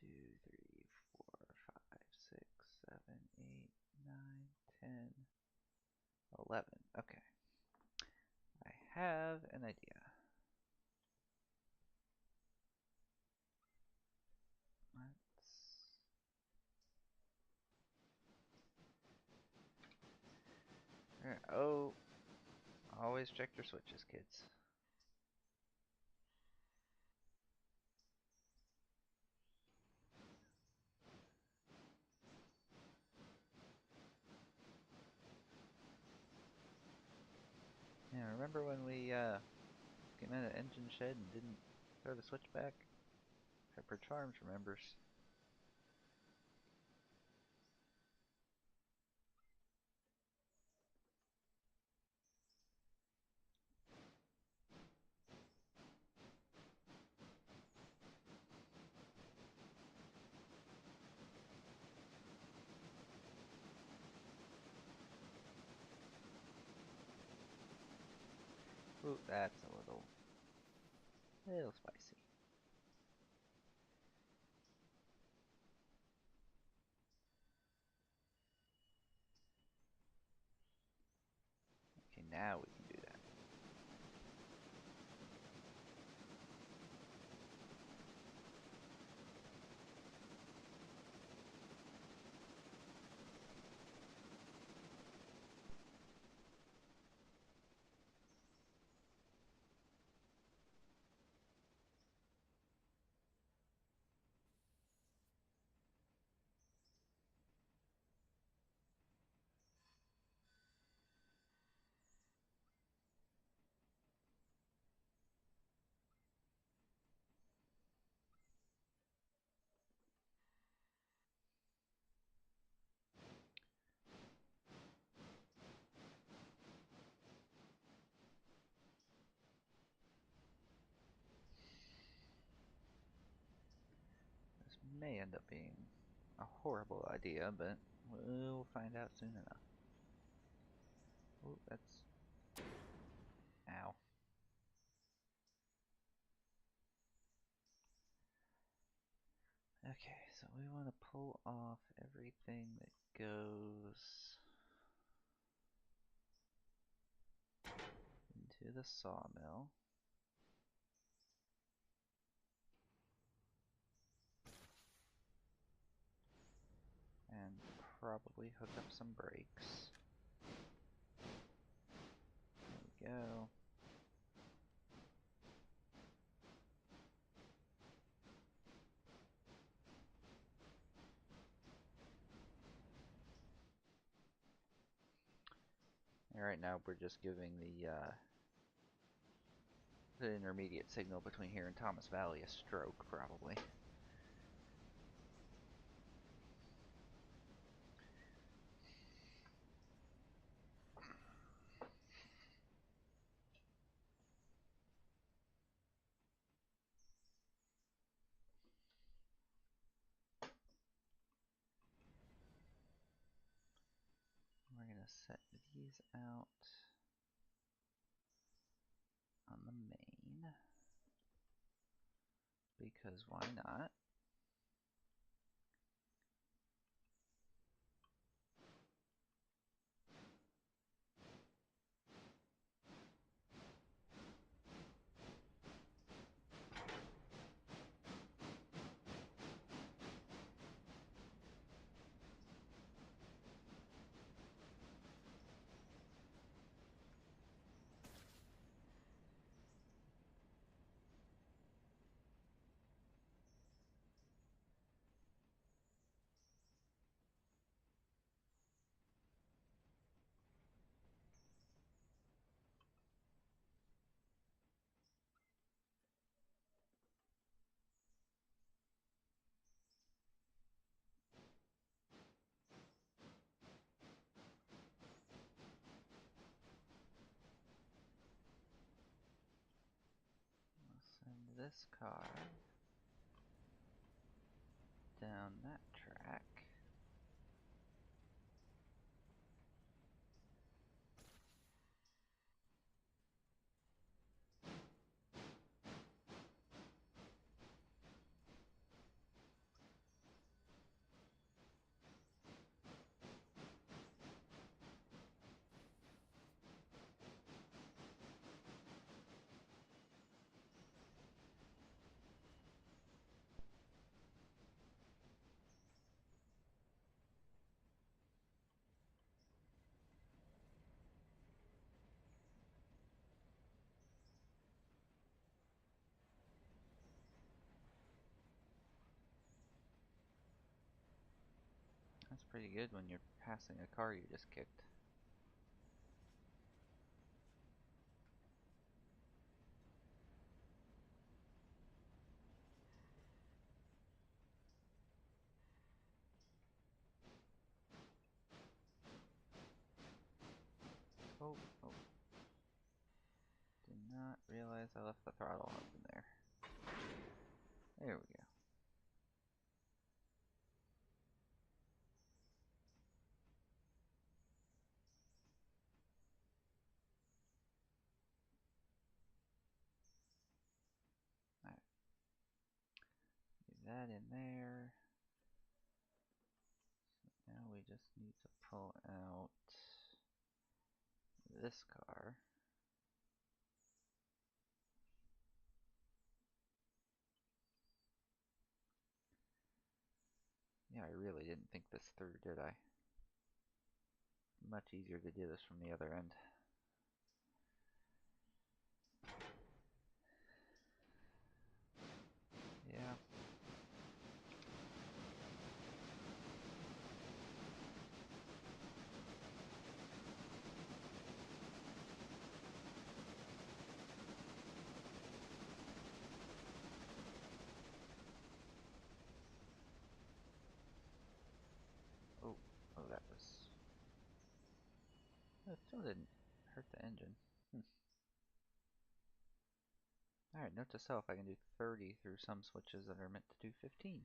2, 3, 4, 5, 6, 7, 8, 9, 10, 11. Okay. I have an idea. Oh, always check your switches, kids. Yeah, remember when we came in the engine shed and didn't throw the switch back? Pepper Charms remembers. Ooh, that's a little spicy. Okay, now we can do that. may end up being a horrible idea, but we'll find out soon enough. Oh, that's... Ow. Okay, so we want to pull off everything that goes into the sawmill. And probably hook up some brakes. There we go. And right now we're just giving the intermediate signal between here and Thomas Valley a stroke, probably. We're going to set these out on the main, because why not? Send this car down that track. That's pretty good when you're passing a car you just kicked. Oh, oh. Did not realize I left the throttle open there. There we go. Alright. Leave that in there. So now we just need to pull out this car. Yeah, I really didn't think this through, did I? Much easier to do this from the other end. Yeah. Oh, oh, that was... It still didn't hurt the engine. Alright, note to self, I can do 30 through some switches that are meant to do 15.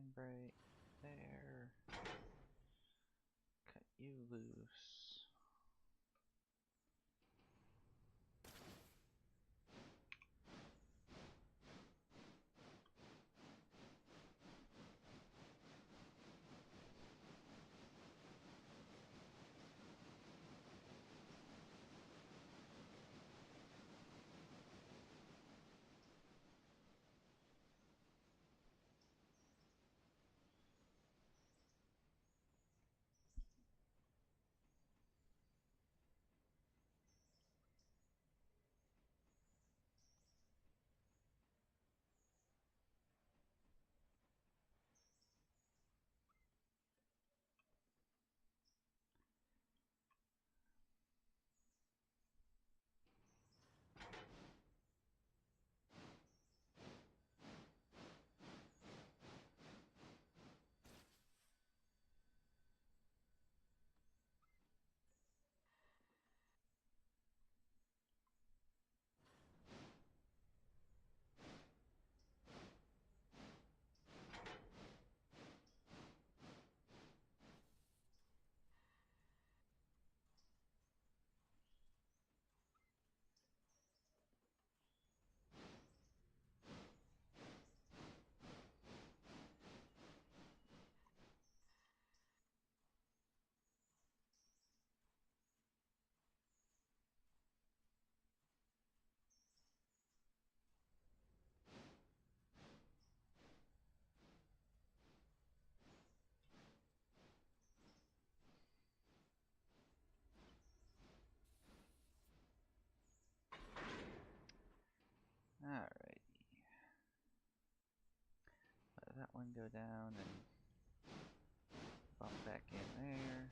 handbrake there. Cut you loose. Alrighty. Let that one go down and bump back in there.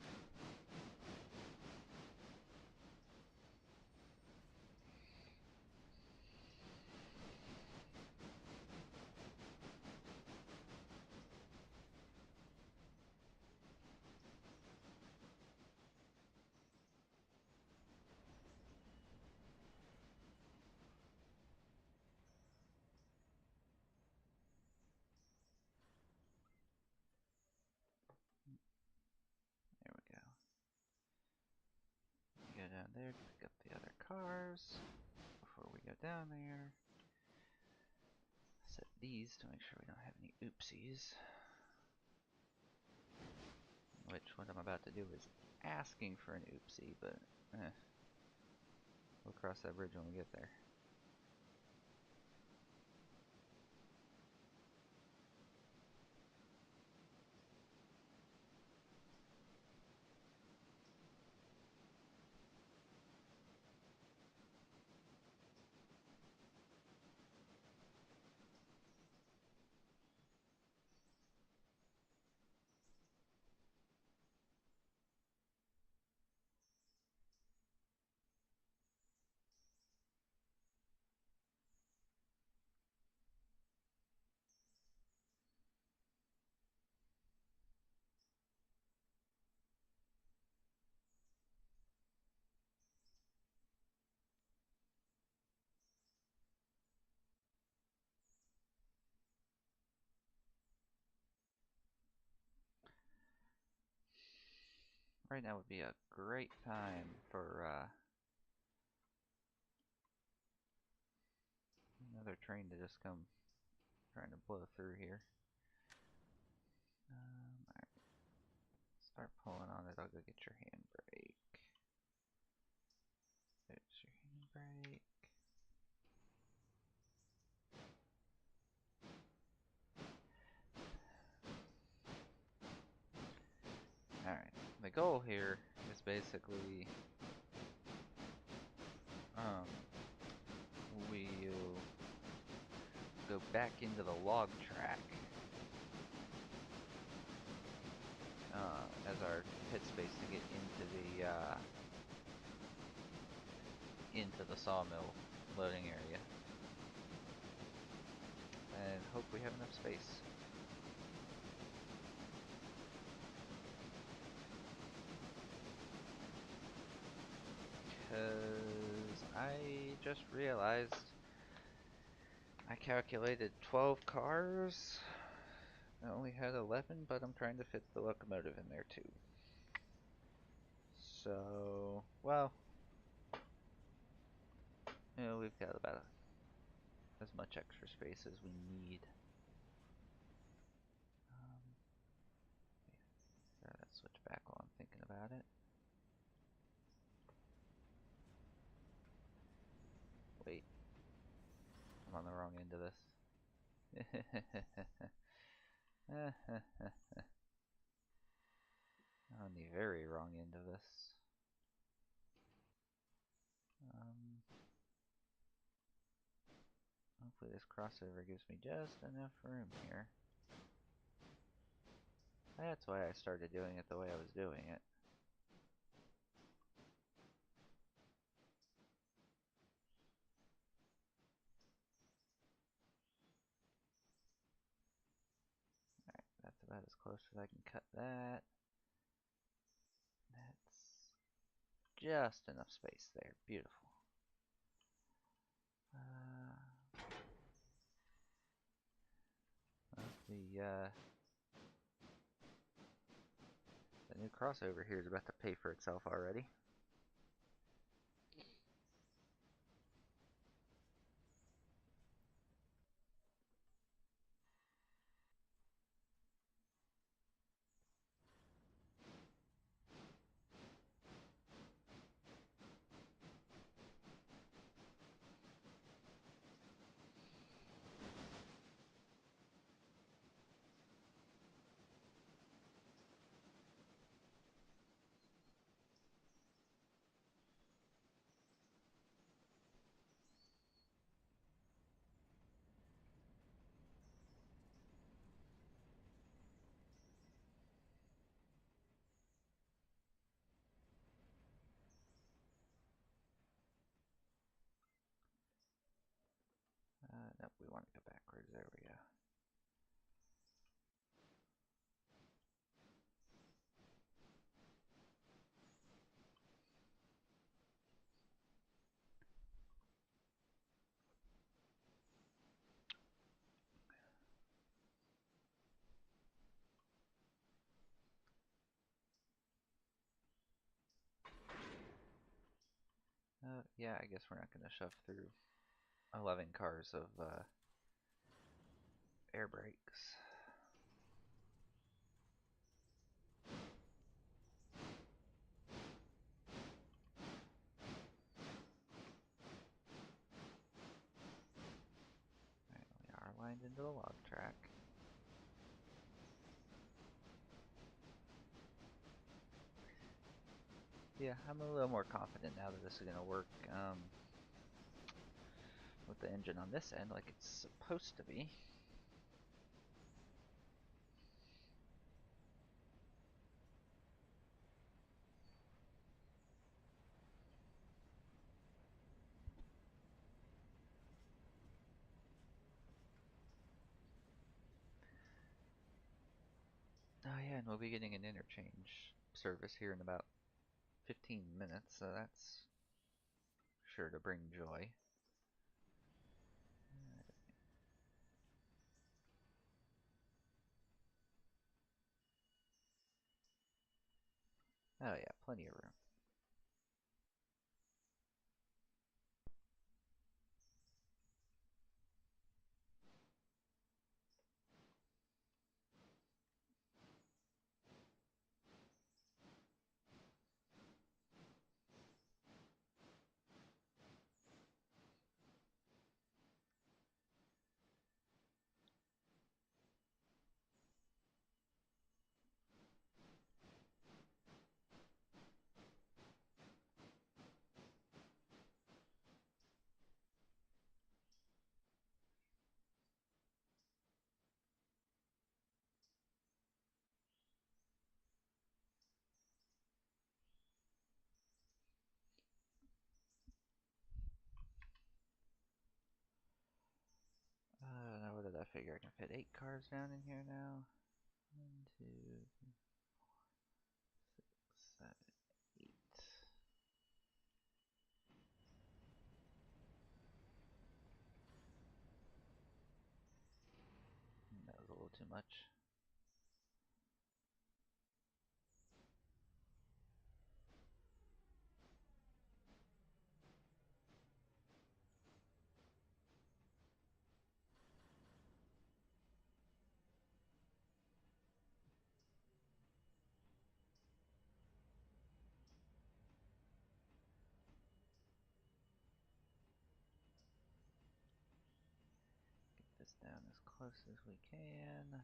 There we go. We go down there to pick up the other cars before we go down there. Set these to make sure we don't have any oopsies. Which, what I'm about to do is asking for an oopsie, but we'll cross that bridge when we get there. Right now would be a great time for another train to just come trying to blow through here. Alright. Start pulling on it. I'll go get your handbrake. There's your handbrake. Alright. The goal here is basically we'll go back into the log track as our headspace to get into the sawmill loading area, and hope we have enough space. Because I just realized I calculated 12 cars. I only had 11, but I'm trying to fit the locomotive in there too. So, well, you know, we've got about as much extra space as we need. Throw that switch back while I'm thinking about it. Wait, I'm on the wrong end of this. On the very wrong end of this. Hopefully this crossover gives me just enough room here. That's why I started doing it the way I was doing it. Alright, that's about as close as I can cut that. That's just enough space there. Beautiful. The new crossover here is about to pay for itself already. Nope, we want to go backwards. There we go. Yeah, I guess we're not going to shove through 11 cars of air brakes. Alright, we are lined into the log track. Yeah, I'm a little more confident now that this is going to work with the engine on this end like it's supposed to be. Oh yeah, and we'll be getting an interchange service here in about 15 minutes, so that's sure to bring joy. Oh yeah, plenty of room. Now what did I figure? I can fit 8 cars down in here now. 1, 2, 3, 4, 5, 6, 7, 8. That was a little too much. this down as close as we can.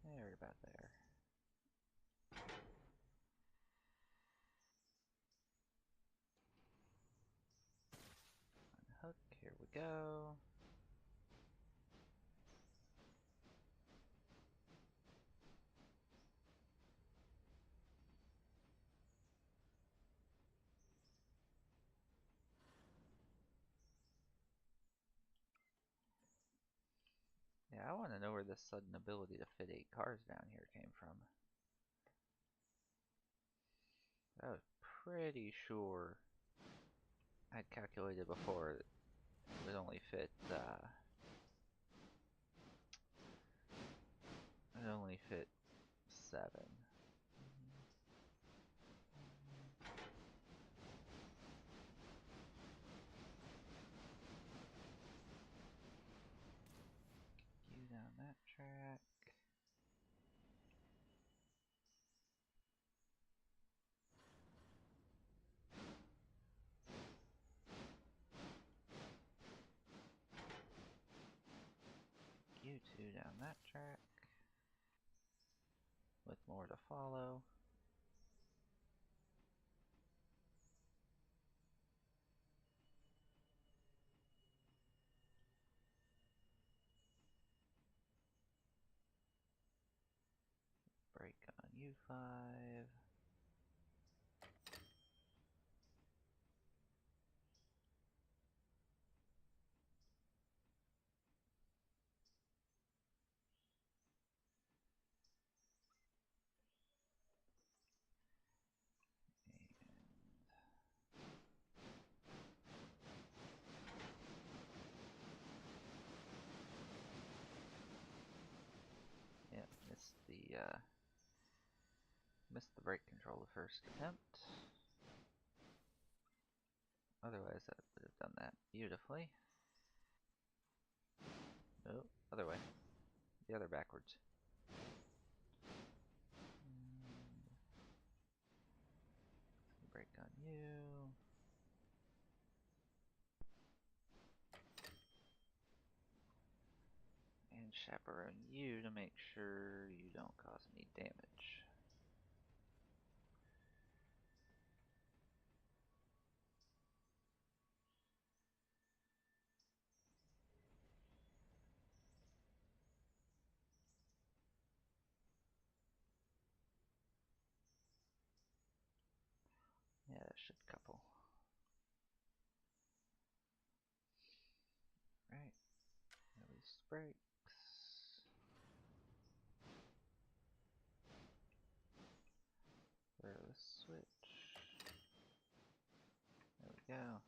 There, about there. Unhook, here we go. Yeah, I want to know where this sudden ability to fit 8 cars down here came from. I was pretty sure I'd calculated before it would only fit, it only fit 7. You down that track. You two down that track. With more to follow. Brake on U5. Yep, missed the brake control the first attempt. Otherwise, I would have done that beautifully. No, other way. The other backwards. Brake on you. And chaperone you to make sure you don't cause any damage. Yeah, that should couple. Right. Release brakes. Throw the switch. There we go.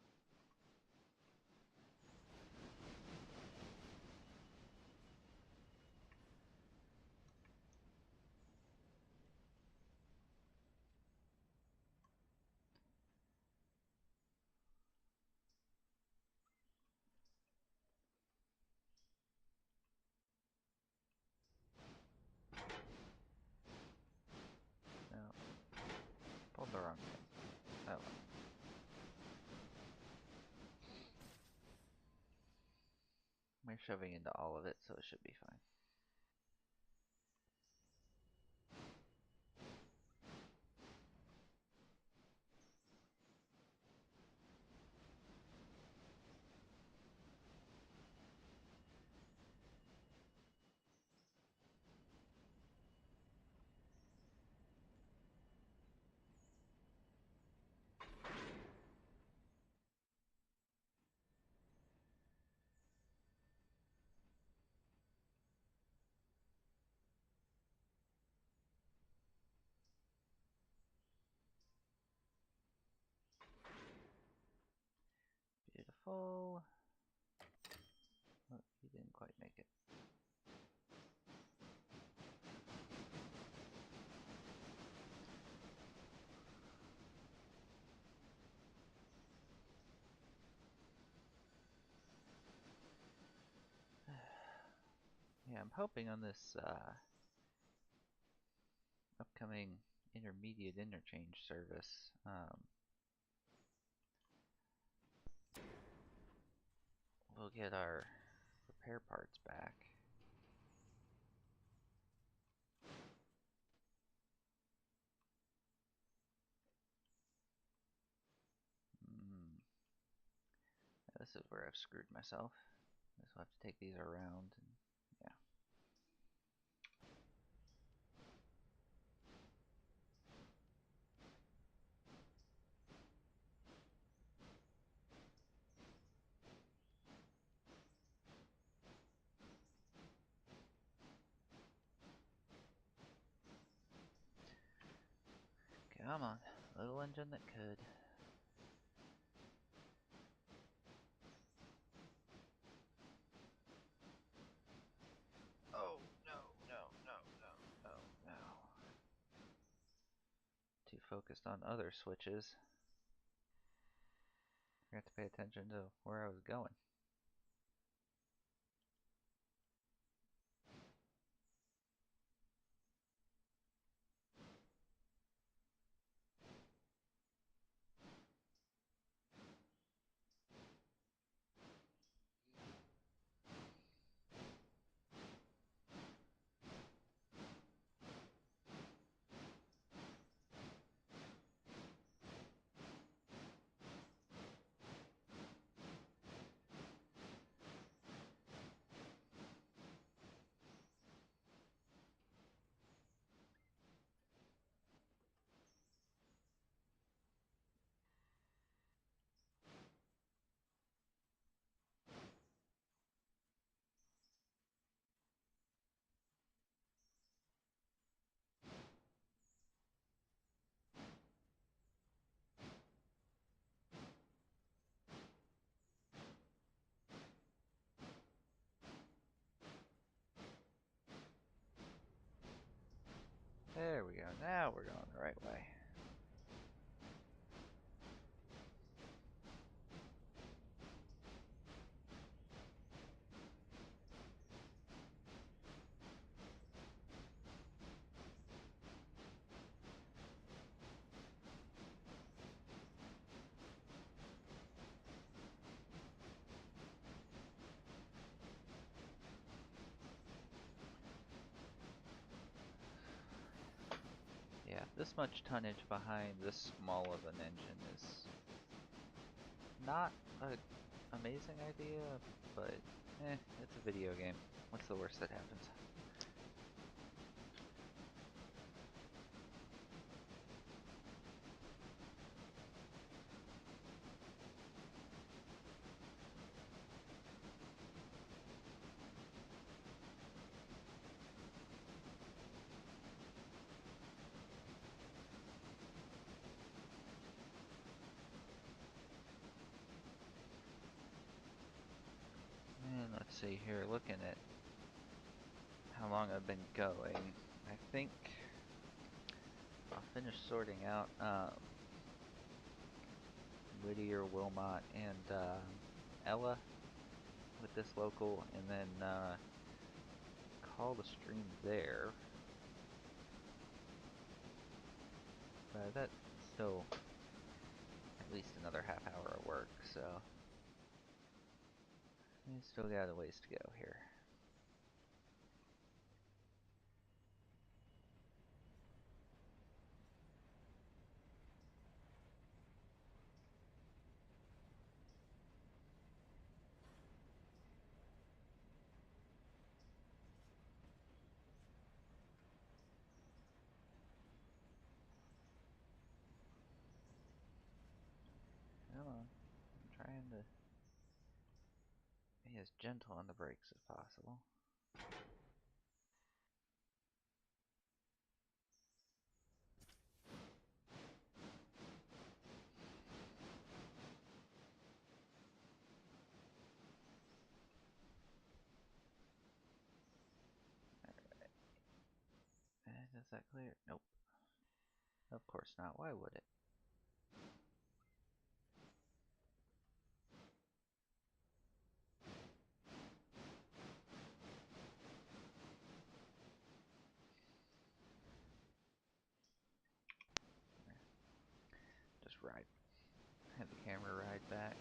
No. Pulled the wrong thing. Oh well. We're shoving into all of it, so it should be fine. Beautiful. Oh, he didn't quite make it. Yeah, I'm hoping on this upcoming intermediate interchange service, we'll get our repair parts back. This is where I've screwed myself. I just have to take these around and yeah. Come on, little engine that could. Oh, no, no, no, no, oh, no. Too focused on other switches. I have to pay attention to where I was going. There we go. Now we're going the right way. Yeah, this much tonnage behind this small of an engine is not an amazing idea, but it's a video game. What's the worst that happens? And let's see here, looking at how long I've been going, I think I'll finish sorting out Whittier, Wilmot, and Ella with this local, and then call the stream there. But that's still at least another half hour of work, so we still got a ways to go here. Come on, I'm trying to be as gentle on the brakes as possible. Is that clear? Nope. Of course not. Why would it? Just ride. Have the camera ride back.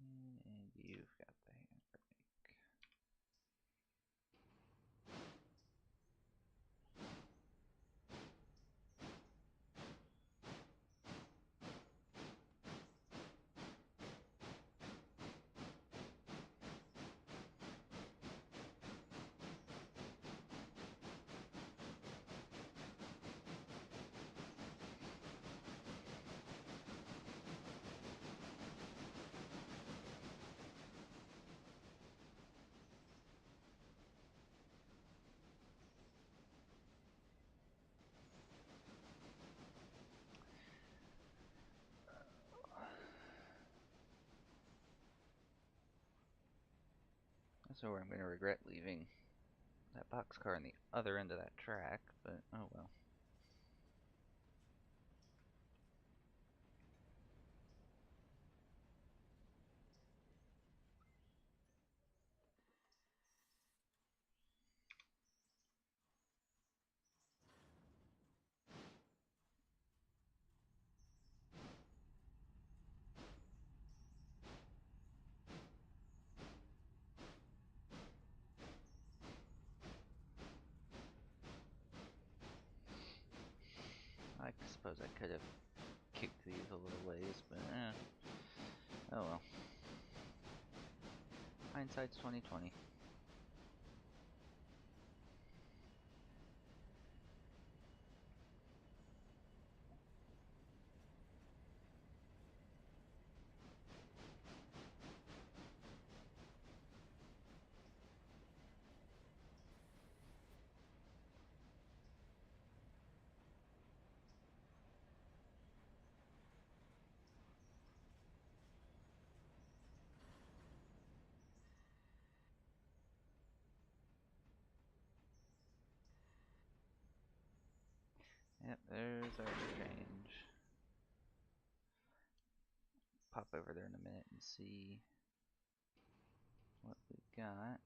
And you've got the handbrake. That's where I'm going to regret leaving that boxcar on the other end of that track, but oh well. I suppose I could have kicked these a little ways, but oh well. Hindsight's 20/20. Yep, there's our exchange. Pop over there in a minute and see what we've got.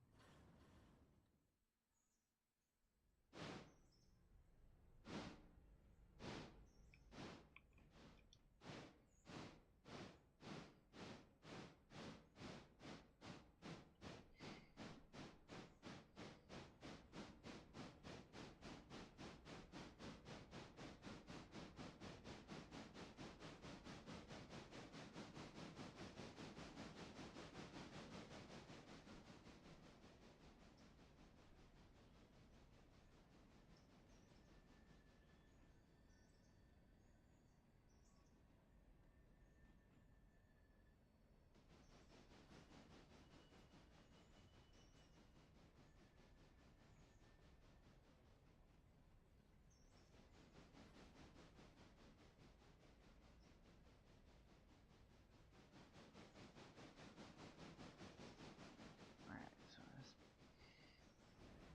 Alright, so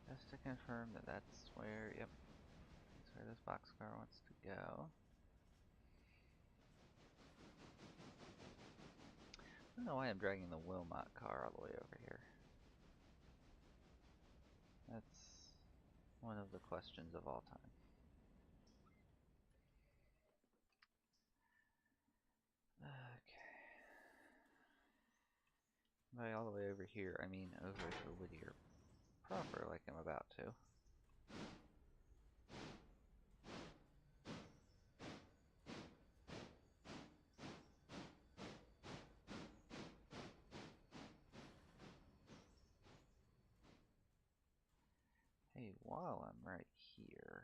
just to confirm that that's where, yep, that's where this boxcar wants to go. I don't know why I'm dragging the Wilmot car all the way over here. That's one of the questions of all time. Okay. By all the way over here, I mean over to Whittier proper, like I'm about to. Hey, while I'm right here,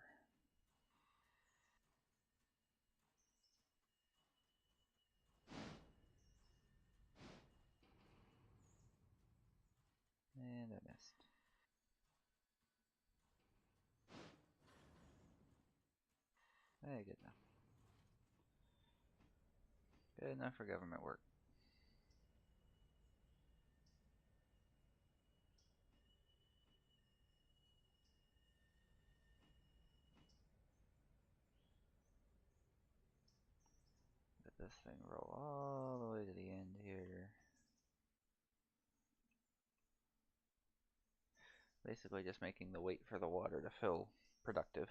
and I missed. Hey, good enough. Good enough for government work. Let this thing roll all the way to the end here. Basically just making the wait for the water to fill productive.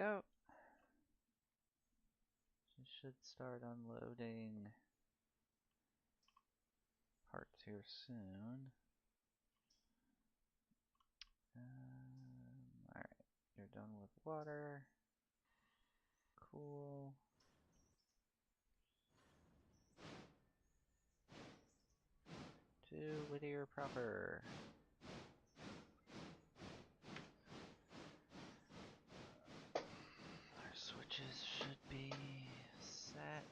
go. It should start unloading parts here soon. Alright, you're done with water. Cool. To Whittier proper. Our switches should be set.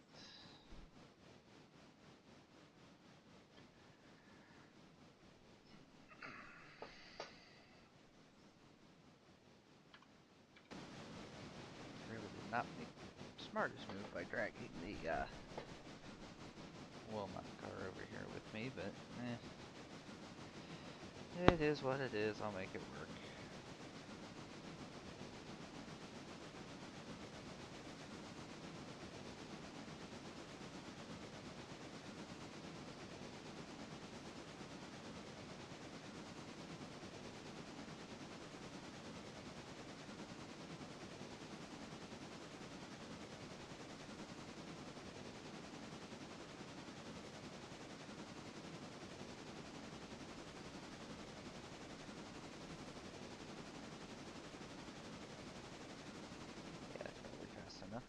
Really did not make the smartest move by dragging the Wilmot car over here with me, but it is what it is. I'll make it work. Yeah, it's probably fast enough.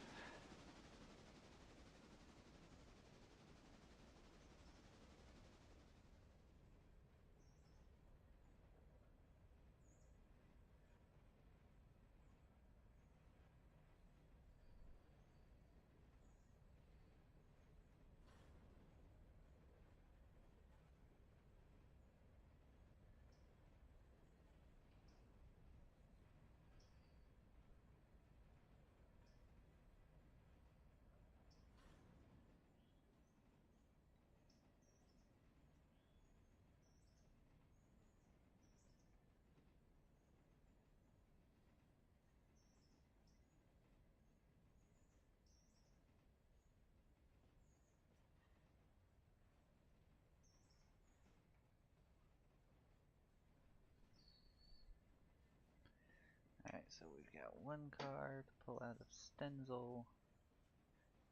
Alright, so we've got one car to pull out of Stenzel.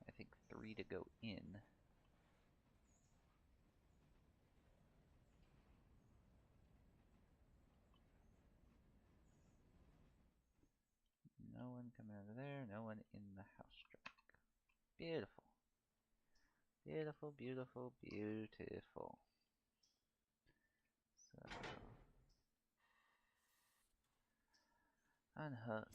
I think 3 to go in. No one coming out of there, no one in the house track. Beautiful. Beautiful, beautiful, beautiful. So, unhook.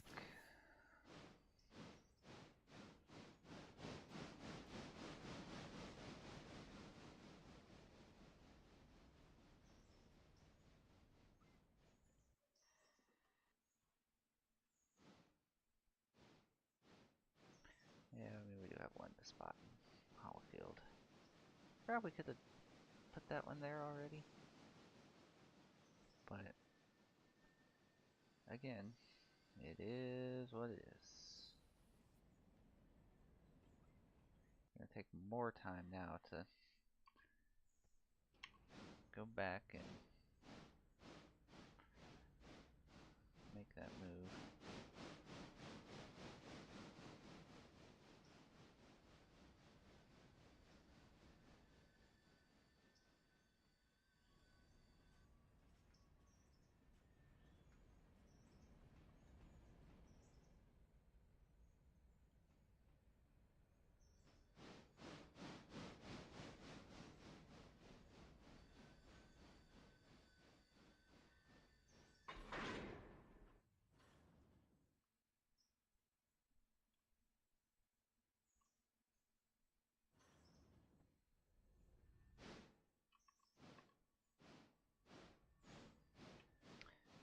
Yeah, I mean, we do have one to spot in Hollowfield. Probably could have put that one there already. But, again, it is what it is. Gonna take more time now to go back and make that move.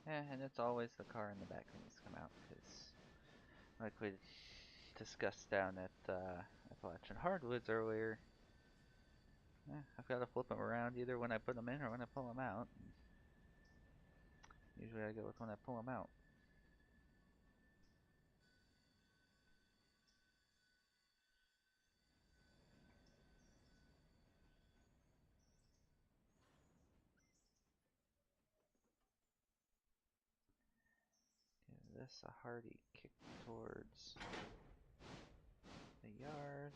Yeah, and it's always the car in the back that needs to come out, because like we discussed down at Appalachian Hardwoods earlier, I've got to flip them around either when I put them in or when I pull them out. Usually I go with when I pull them out. this a hardy kick towards the yard.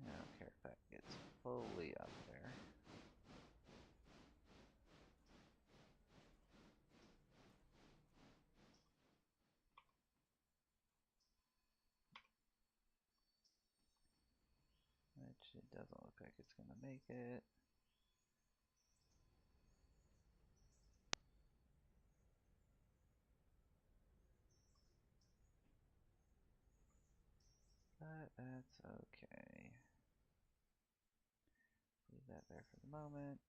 I don't care if that gets fully up there. Which it doesn't look like it's gonna make it. But that's okay. Leave that there for the moment.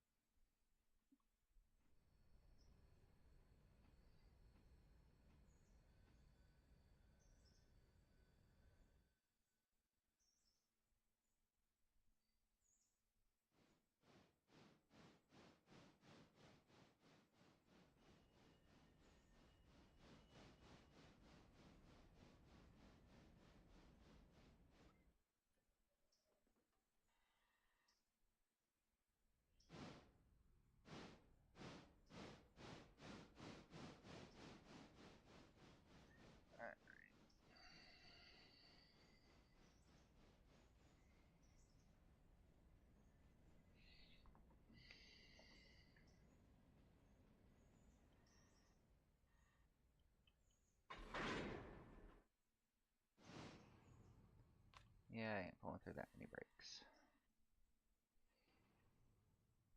Yeah, I ain't pulling through that many breaks.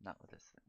Not with this thing.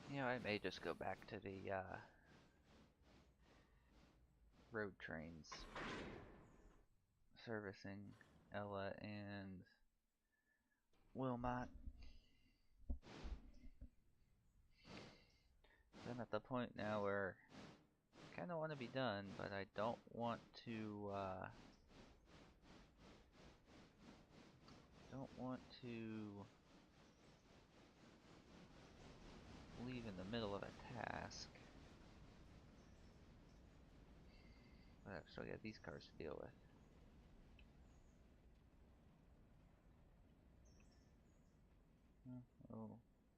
You know, I may just go back to the road trains servicing Ella and Wilmot. I'm at the point now where I kind of want to be done, but I don't want to leave in the middle of a task. But I've still got these cars to deal with.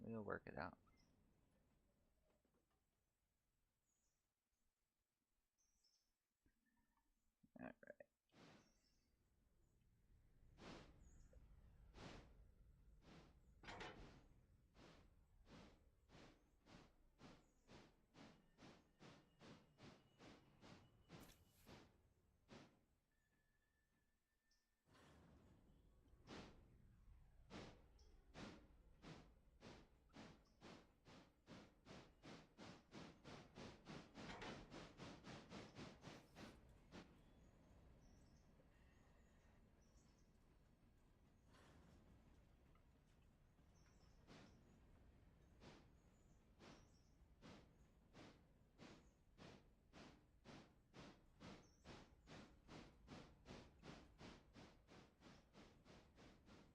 We'll work it out. Alright.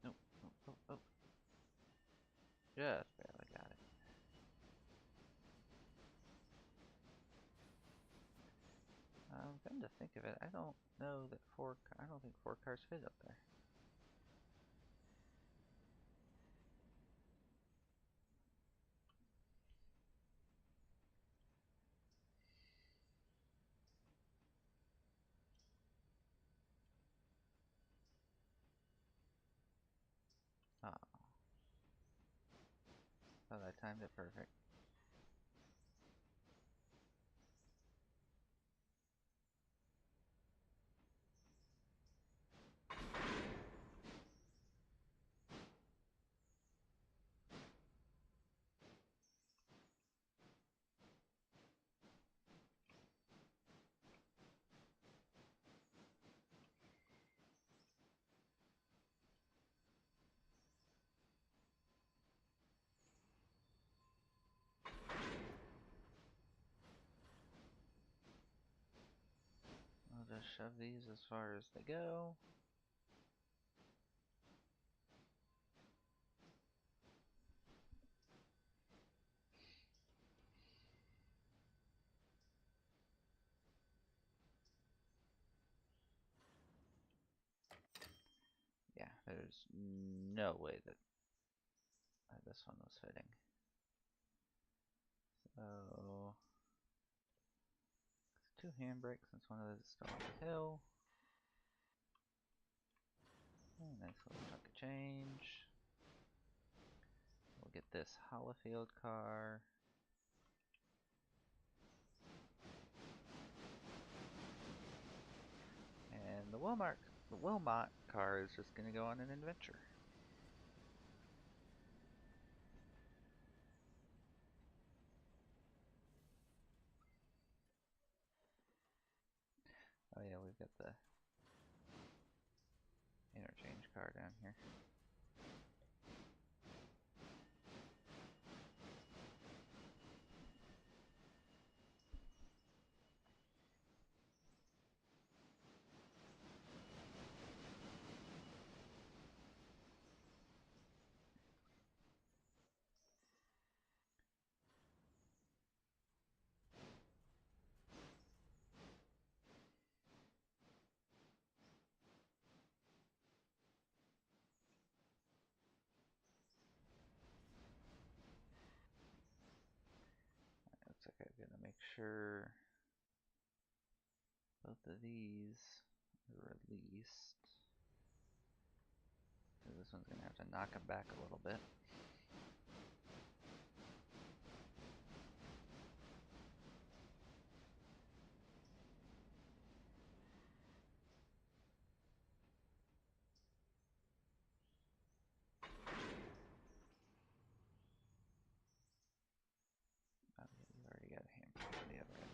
Nope. Oh. Just barely got it. I'm trying to think of it. I don't know that I don't think 4 cars fit up there. Thought I timed it perfect. I'll just shove these as far as they go. Yeah, there's no way that this one was fitting. So, two handbrakes since one of those is still on the hill. Oh, nice little chunk of change. We'll get this Hollifield car. And the Wilmot car is just going to go on an adventure. Oh yeah, we've got the interchange car down here. Looks like I'm gonna make sure both of these are released. So this one's gonna have to knock them back a little bit. Oh yeah, you've already got a handbrake on the other end.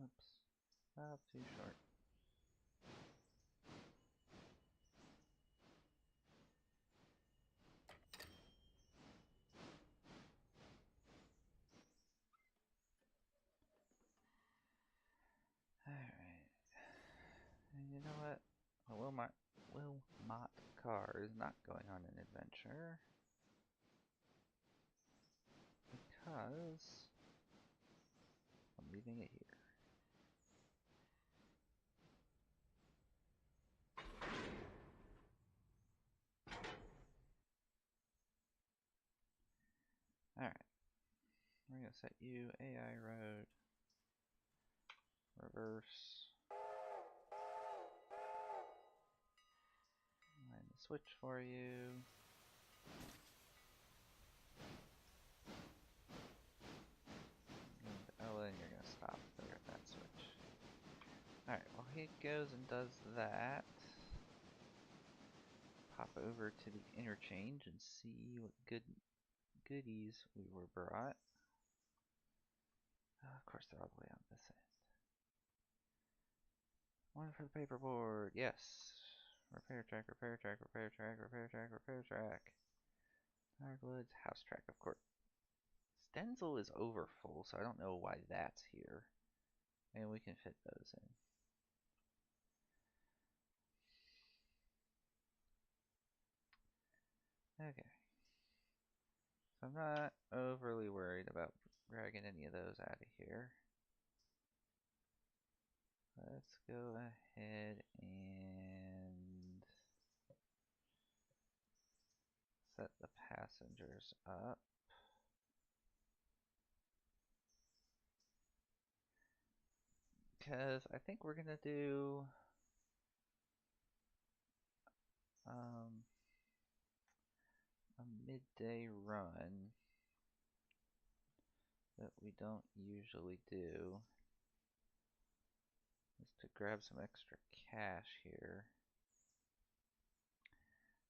Whoops. Up too short. Alright. And you know what? A Wilmot car is not going on an adventure. Because I'm leaving it here. Alright. We're going to set you AI road. Reverse. Line the switch for you. And Ellen, you're going to stop there at that switch. Alright, well he goes and does that. Pop over to the interchange and see what goodies we were brought. Of course they're all the way on this end. One for the paperboard, yes. Repair track, repair track, repair track, repair track, repair track. Hardwoods, house track, of course. Stencil is over full, so I don't know why that's here. And we can fit those in. Okay. So I'm not overly worried about dragging any of those out of here. Let's go ahead and set the passengers up. Because I think we're going to do a midday run that we don't usually do. Is to grab some extra cash here.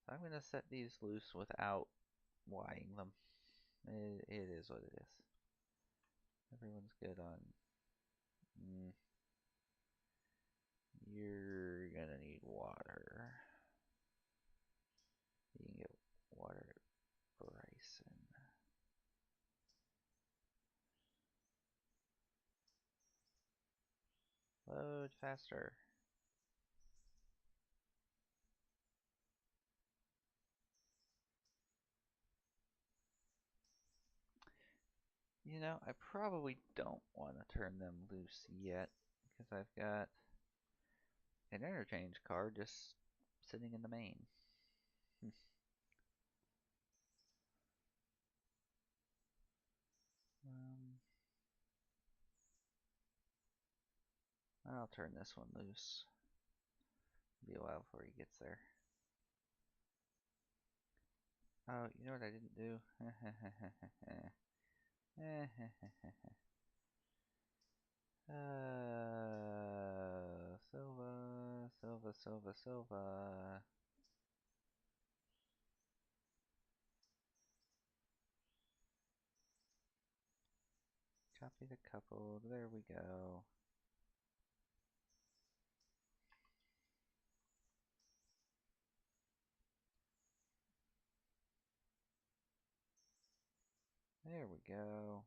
So I'm going to set these loose without Ying them. It is what it is. Everyone's good on... You're gonna need water. You can get water at Bryson. Load faster. You know, I probably don't want to turn them loose yet because I've got an interchange card just sitting in the main. I'll turn this one loose. Be a while before he gets there. Oh, you know what I didn't do? Silva, Silva, Silva, Silva. Copy the couple. There we go. There we go.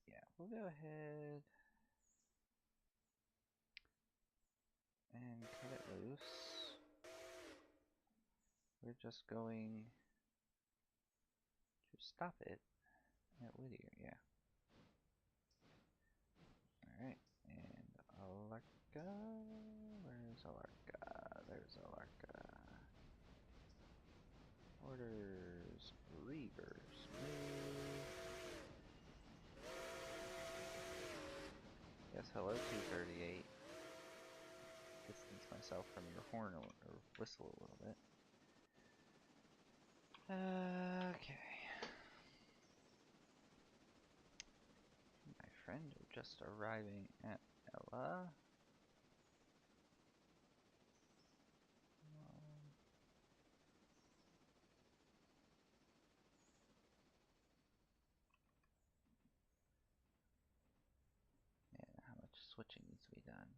Yeah, we'll go ahead and cut it loose. We're just going to stop it at Whittier, yeah. Alright, and Alarka. Where's Alarka? There's Alarka. Orders, reverse, move. Yes, hello 238. Distance myself from your horn or whistle a little bit. Okay. My friend are just arriving at Ella. Yeah, how much switching needs to be done?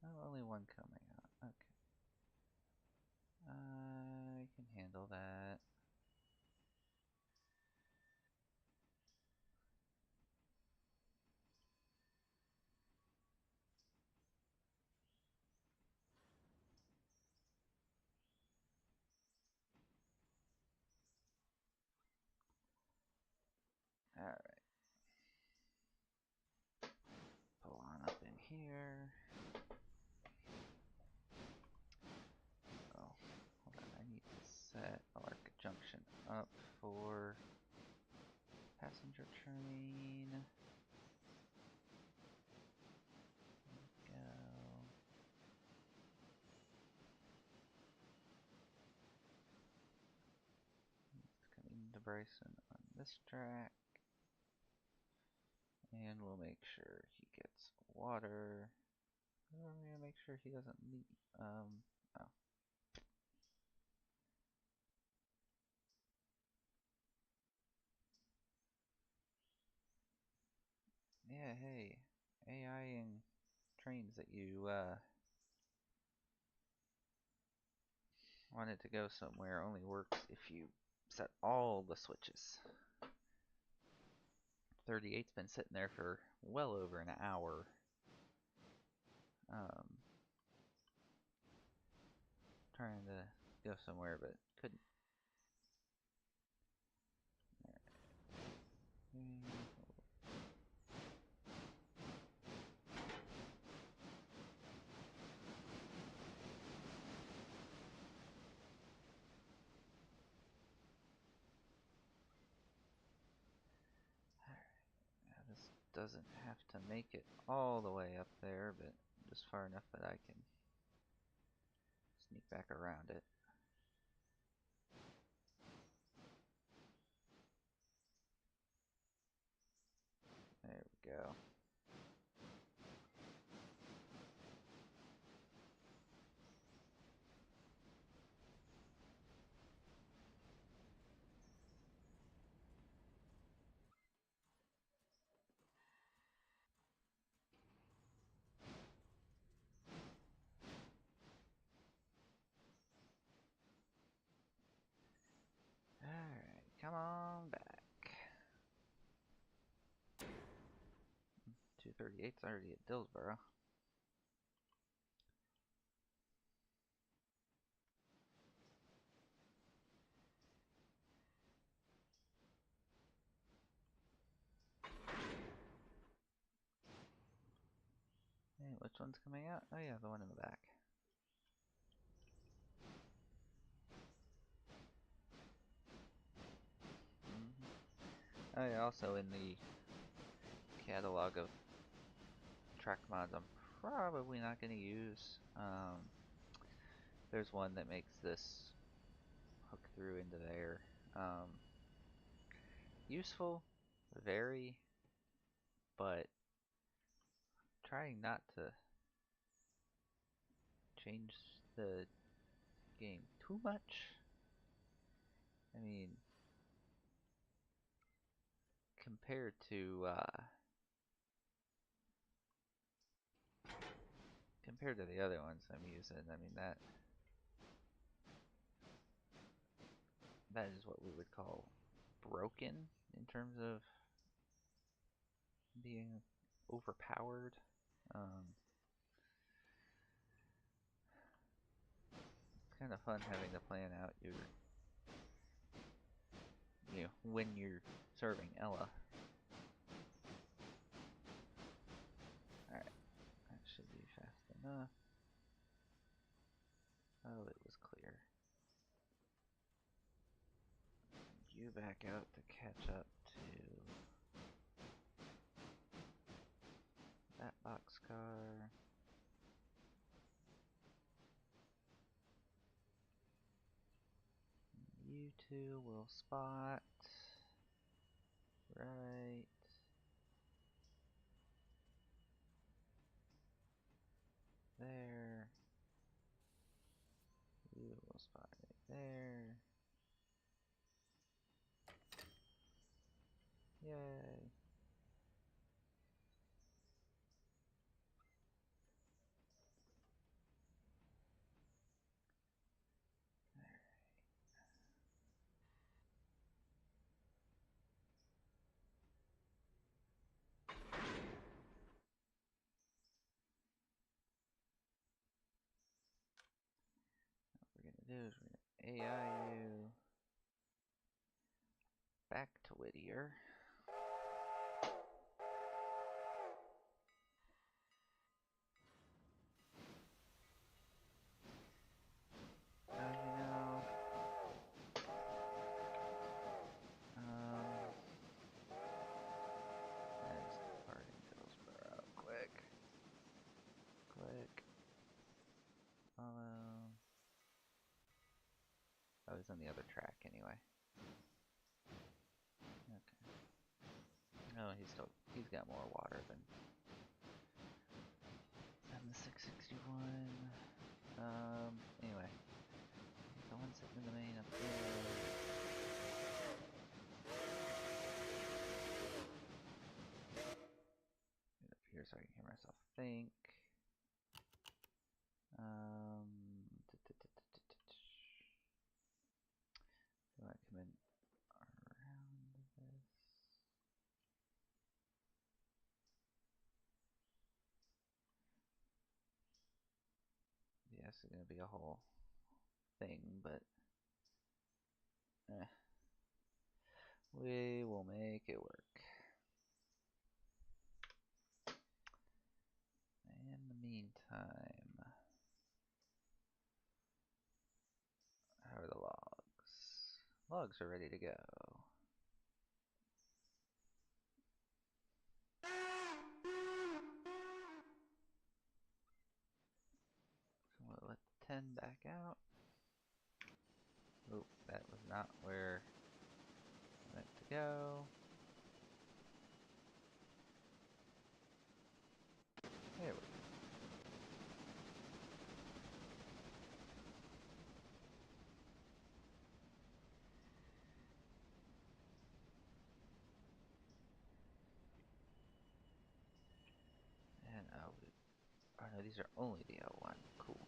Oh, only one coming out. Okay. I can handle that. here. Oh, hold on. I need to set Alarka Junction up for passenger train. There we go. It's coming to Bryson on this track. And we'll make sure he gets water. We're gonna make sure he doesn't leave. Oh. Yeah, hey. AI-ing trains that you wanted to go somewhere only works if you set all the switches. 38's been sitting there for well over an hour. Trying to go somewhere, but couldn't. Now this doesn't have to make it all the way up there, but just far enough that I can sneak back around it. There we go. Alright, come on back. 238's already at Dillsboro. Hey, which one's coming out? Oh yeah, the one in the back. Oh yeah, also in the catalog of track mods I'm probably not going to use. There's one that makes this hook through into there. Useful, very, but trying not to change the game too much. I mean, compared to the other ones I'm using, I mean that is what we would call broken in terms of being overpowered. It's kind of fun having to plan out when you're serving Ella. Alright, that should be fast enough. Oh, it was clear. You back out to catch up to that boxcar. You two will spot right there. You will spot right there. Yay. What we're gonna do is we're gonna AI you back to Whittier. is on the other track anyway. Okay. Oh, he's got more water than the 661. Anyway, the one sitting in the main up here. Get up here so I can hear myself think. Do I come in around this? Yes, it's gonna be a whole thing, but we will make it work. In the meantime, how are the logs? Logs are ready to go. So we'll let the 10 back out. Oh, that was not where I meant to go. There we go. And oh no, these are only the L1. Cool.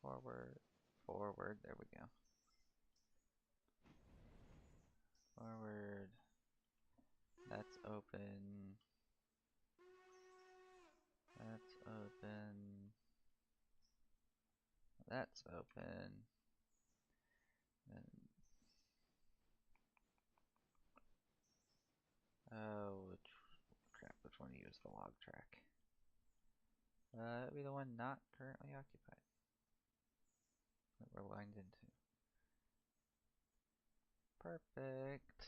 Forward, forward, there we go. Forward. That's open. That's open. That's open. And oh, crap, which one to use the log track? That'd be the one not currently occupied. That we're lined into. Perfect.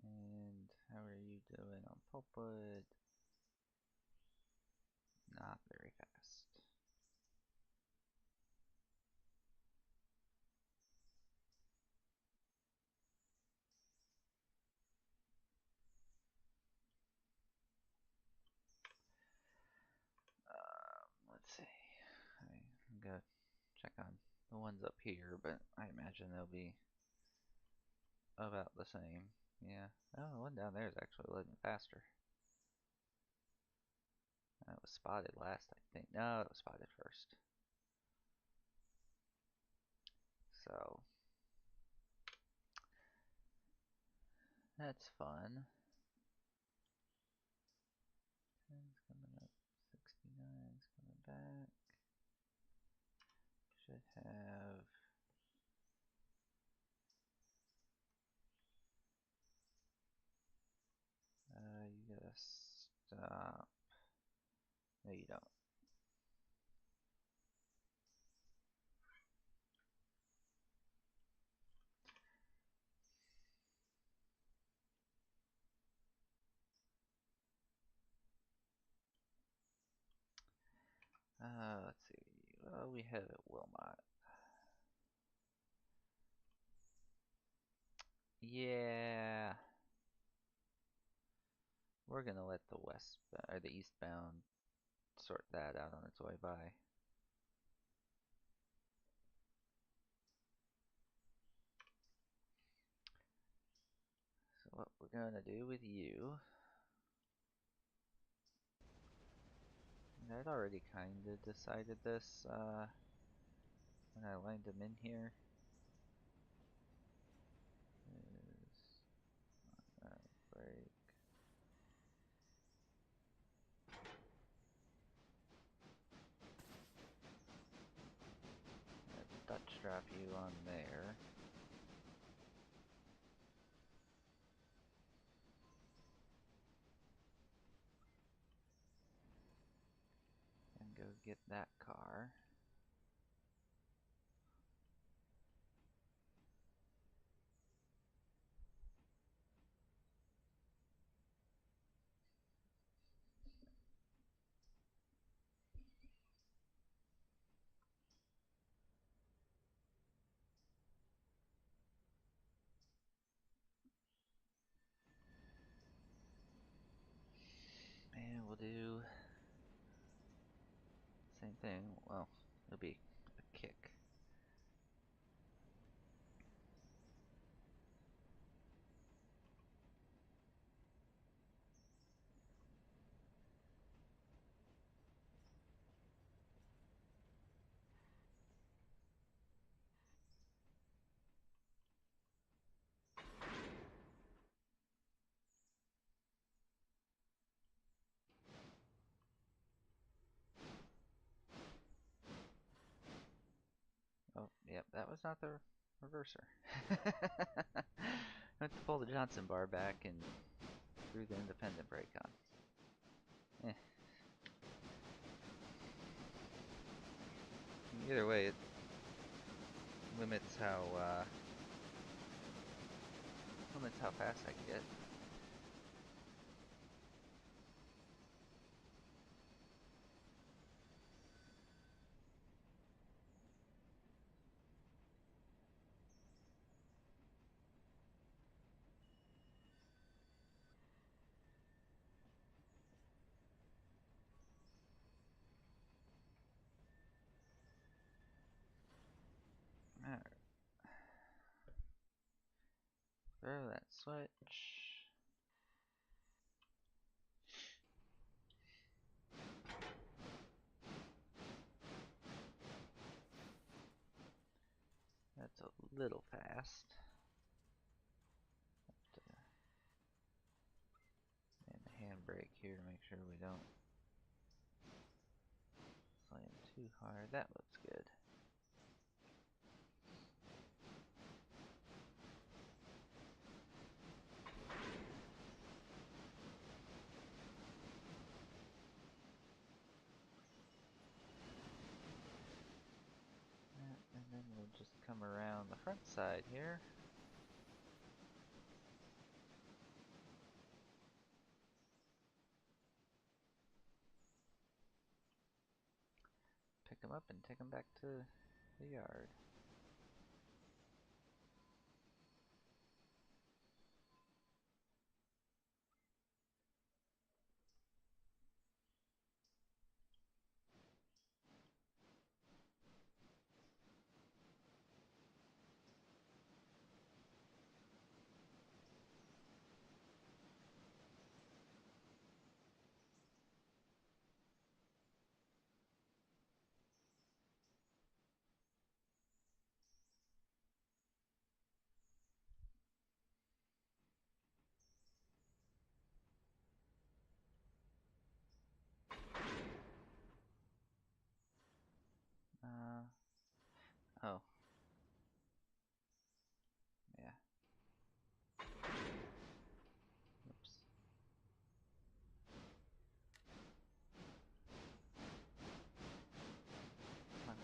And how are you doing on pulpwood? Not very fast. Let's see. I'm gonna check on the ones up here, but I imagine they'll be about the same. Yeah. Oh, the one down there is actually a little faster. That was spotted last, I think. No, it was spotted first. So that's fun. 10's coming up. 69's coming back. Should have. You gotta stop. No, you don't. Let's see. Well, we have it Wilmot. Yeah. We're gonna let the west or the eastbound sort that out on its way by. So what we're gonna do with you, and I'd already kinda decided this when I lined them in here, is break. Dutch strap you on there. And go get that car. do same thing. Well, it'll be a kick. Oh, yep, that was not the reverser. I went to pull the Johnson bar back and threw the independent brake on. Either way, it limits how fast I can get. Alright. Throw that switch. That's a little fast. And the handbrake here to make sure we don't slam too hard. That looks good. And then we'll just come around the front side here. Pick them up and take them back to the yard. Oh. Yeah. Oops. Come on.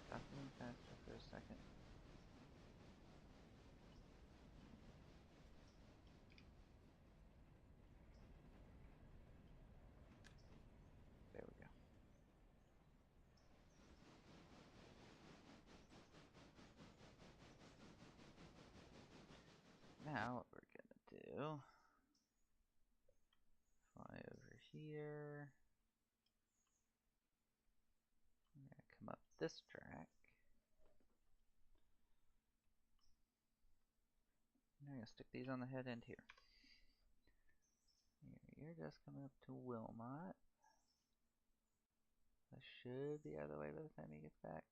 Stop moving faster for a second. There we go. Now what we're gonna do, fly over here. I'm gonna come up this track. I'm gonna stick these on the head end here. You're just coming up to Wilmot. I should be out of the way by the time he gets back.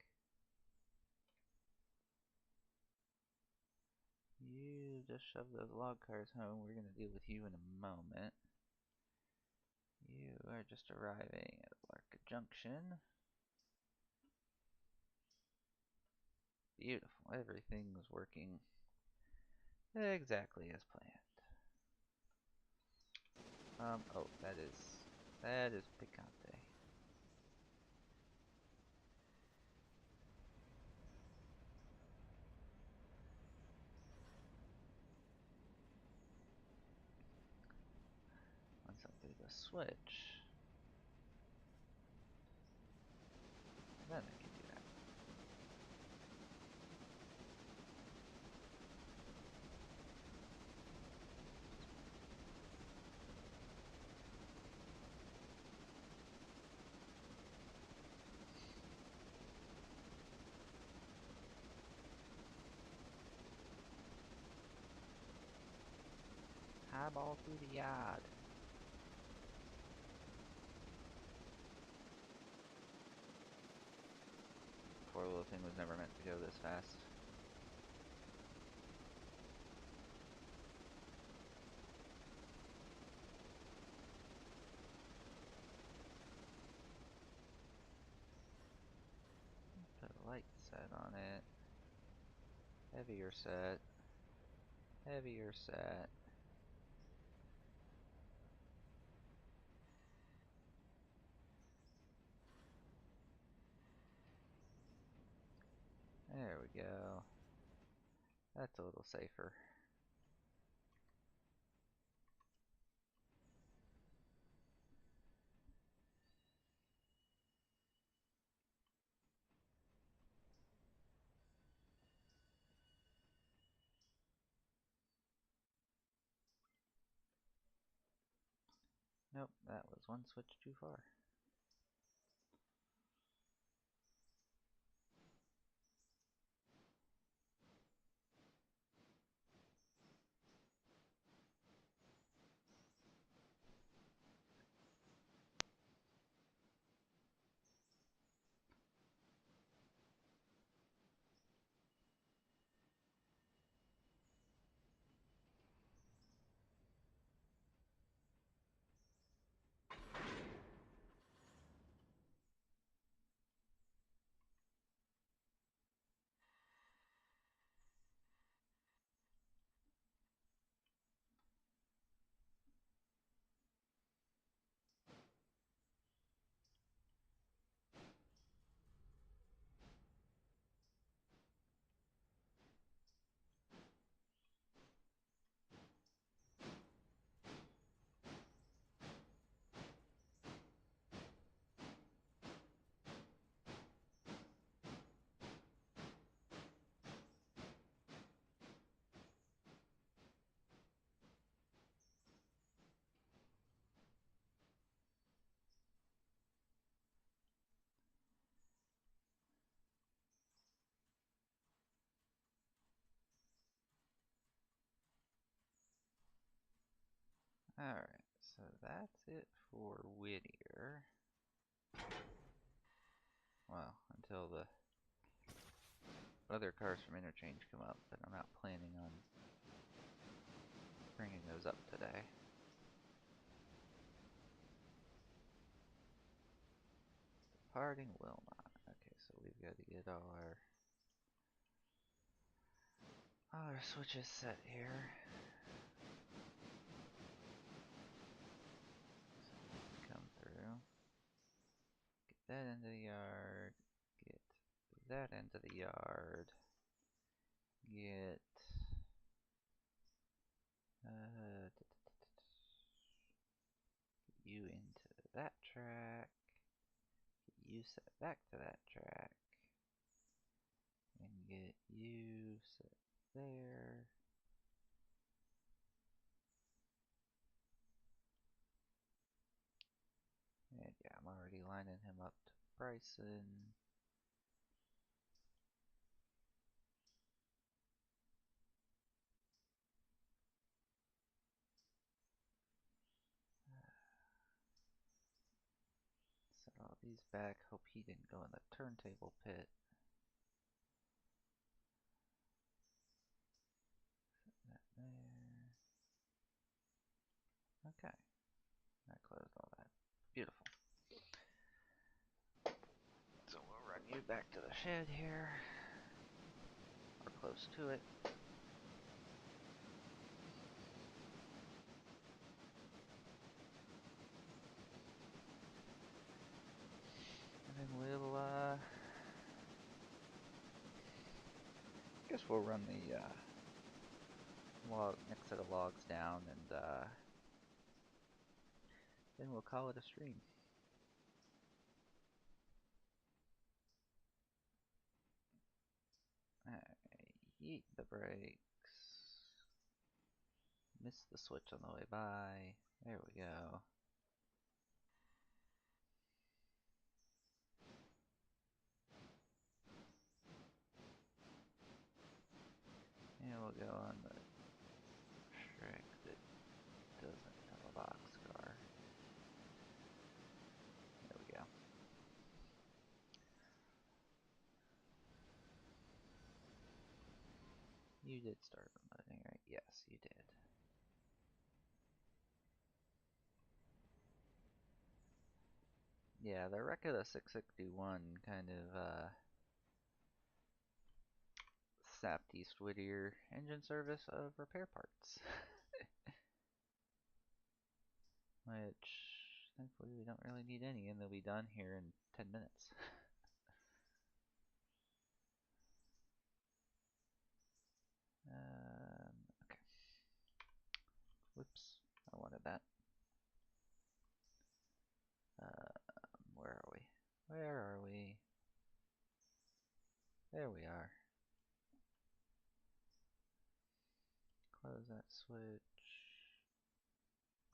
You just shove those log cars home. We're gonna deal with you in a moment. You are just arriving at Larka Junction. Beautiful. Everything was working exactly as planned. Oh, that is picante. Once I do the switch, then I can do that. eyeball through the yard. Poor little thing was never meant to go this fast. Put a light set on it. Heavier set. Heavier set. There we go. That's a little safer. Nope, that was one switch too far. Alright, so that's it for Whittier. Well, until the other cars from Interchange come up, but I'm not planning on bringing those up today. Departing will not. Okay, so we've got to get all our switches set here. Come through. Get that into the yard. Get that into the yard. Get you into that track. Get you set back to that track. And get you set there. And yeah, I'm already lining him up to Bryson. Set all these back. Hope he didn't go in the turntable pit. Set that there. Okay. That closed all that. Beautiful. So we'll run you back to the shed here. Or close to it. And then we'll, guess we'll run the, log, next set of logs down and, then we'll call it a stream. Yeet the brakes. Missed the switch on the way by. There we go. And we'll go on the track that You did start unloading, right? Yes, you did. Yeah, the wreck of the 661 kind of sapped East Whittier engine service of repair parts. Which, thankfully, we don't really need any, and they'll be done here in 10 minutes. Okay. Whoops, I wanted that. Where are we? Where are we? There we are. Close that switch.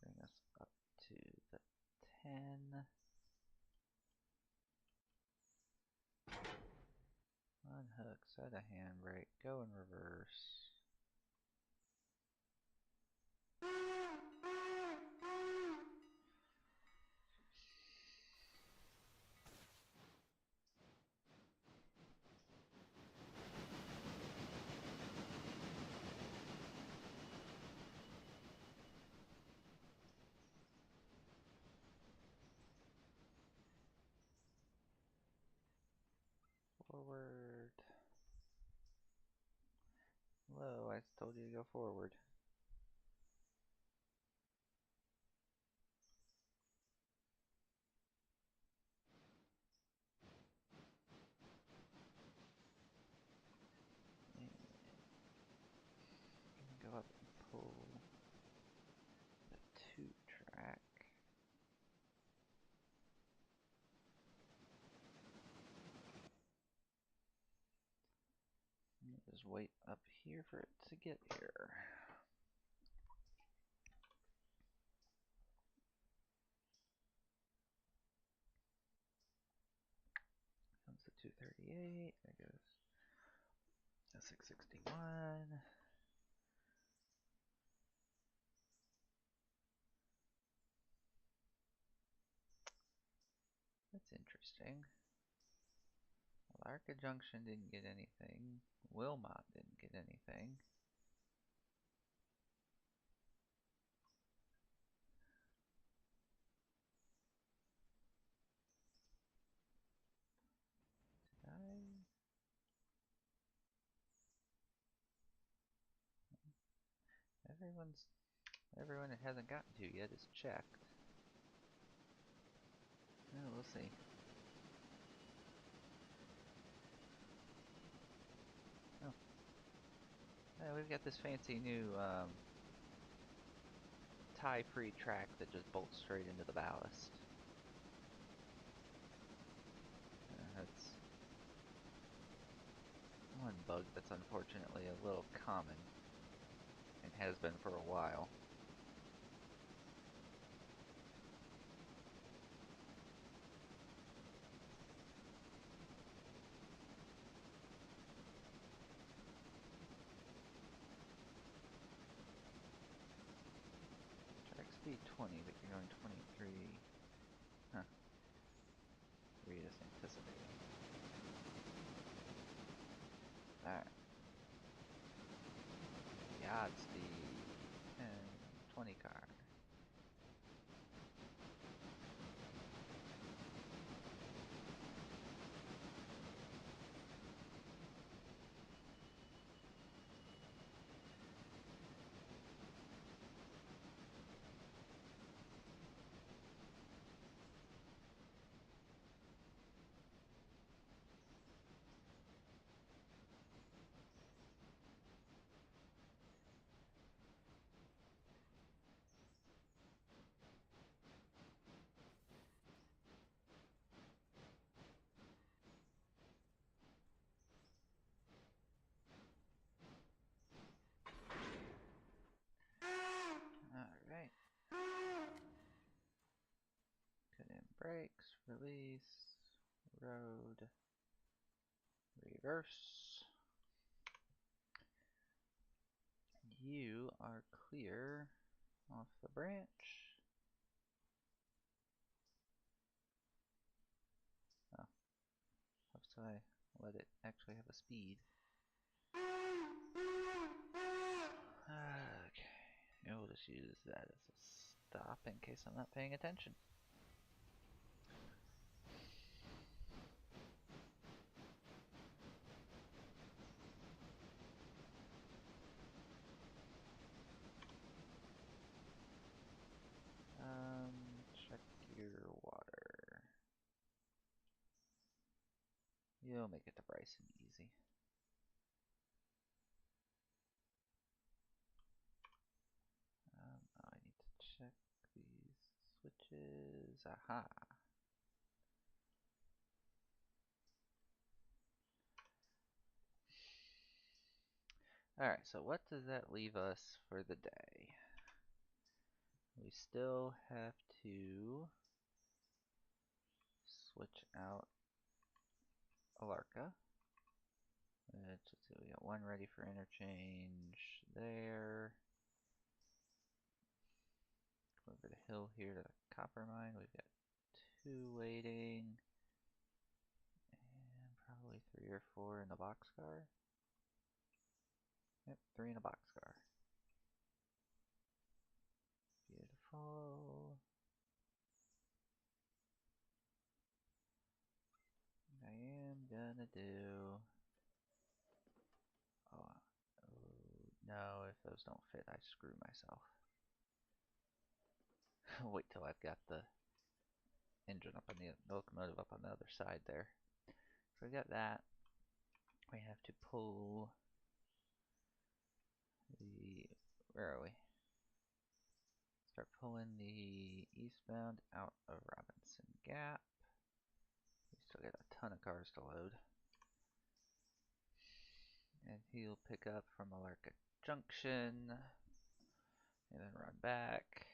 Bring us up to the 10. Unhook, set a handbrake, go in reverse. Forward. Hello, I told you to go forward. And go up and pull the 2-track. Just wait up here for it to get here. Comes the 238. There goes the 661. That's interesting. Larka Junction didn't get anything. Wilmot didn't get anything. Everyone it hasn't gotten to yet is checked. Oh, we'll see. Oh. Yeah, we've got this fancy new tie-free track that just bolts straight into the ballast. That's one bug that's unfortunately a little common, and has been for a while. Track speed 20, but you're going 23. Huh. Read is anticipating. Alright. Godspeed. 10, 20 car. Alright. Put in brakes, release, road, reverse. You are clear off the branch. Oh. So I let it actually have a speed. just use that as a stop in case I'm not paying attention. Check your water. You'll make it to Bryson easy. I need to check these switches. Aha. Alright, so what does that leave us for the day? We still have to switch out Alarka. Let's see, we got one ready for interchange there. Over the hill here to the copper mine. We've got 2 waiting. And probably 3 or 4 in the boxcar. Yep, 3 in a boxcar. Beautiful. I am gonna do... Oh, no, if those don't fit, I screw myself. Wait till I've got the engine up on the locomotive up on the other side there. So we got that. We have to pull the... Where are we? Start pulling the eastbound out of Robinson Gap. We still got a ton of cars to load. And he'll pick up from Alarka Junction and then run back.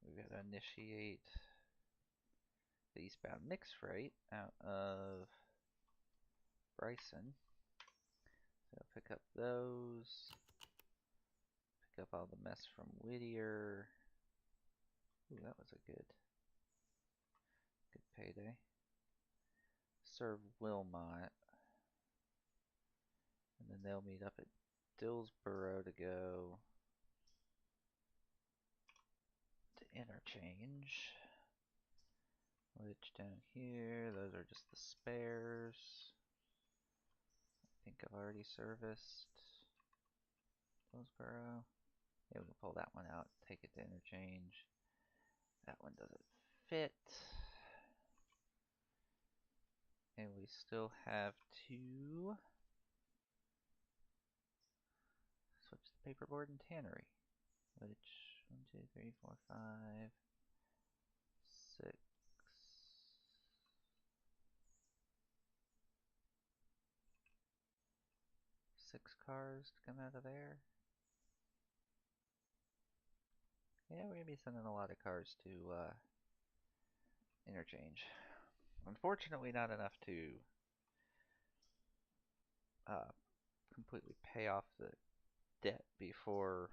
We've got to initiate the eastbound mixed freight out of Bryson. So pick up those. Pick up all the mess from Whittier. Ooh, that was a good payday. Serve Wilmot. And then they'll meet up at Dillsboro to go to interchange. Which down here, those are just the spares. I think I've already serviced Dillsboro. Yeah, we can pull that one out, take it to interchange. That one doesn't fit. And we still have to switch the paperboard and tannery. Which, 1, 2, 3, 4, 5, 6. 6 cars to come out of there. Yeah, we're going to be sending a lot of cars to interchange. Unfortunately, not enough to completely pay off the debt before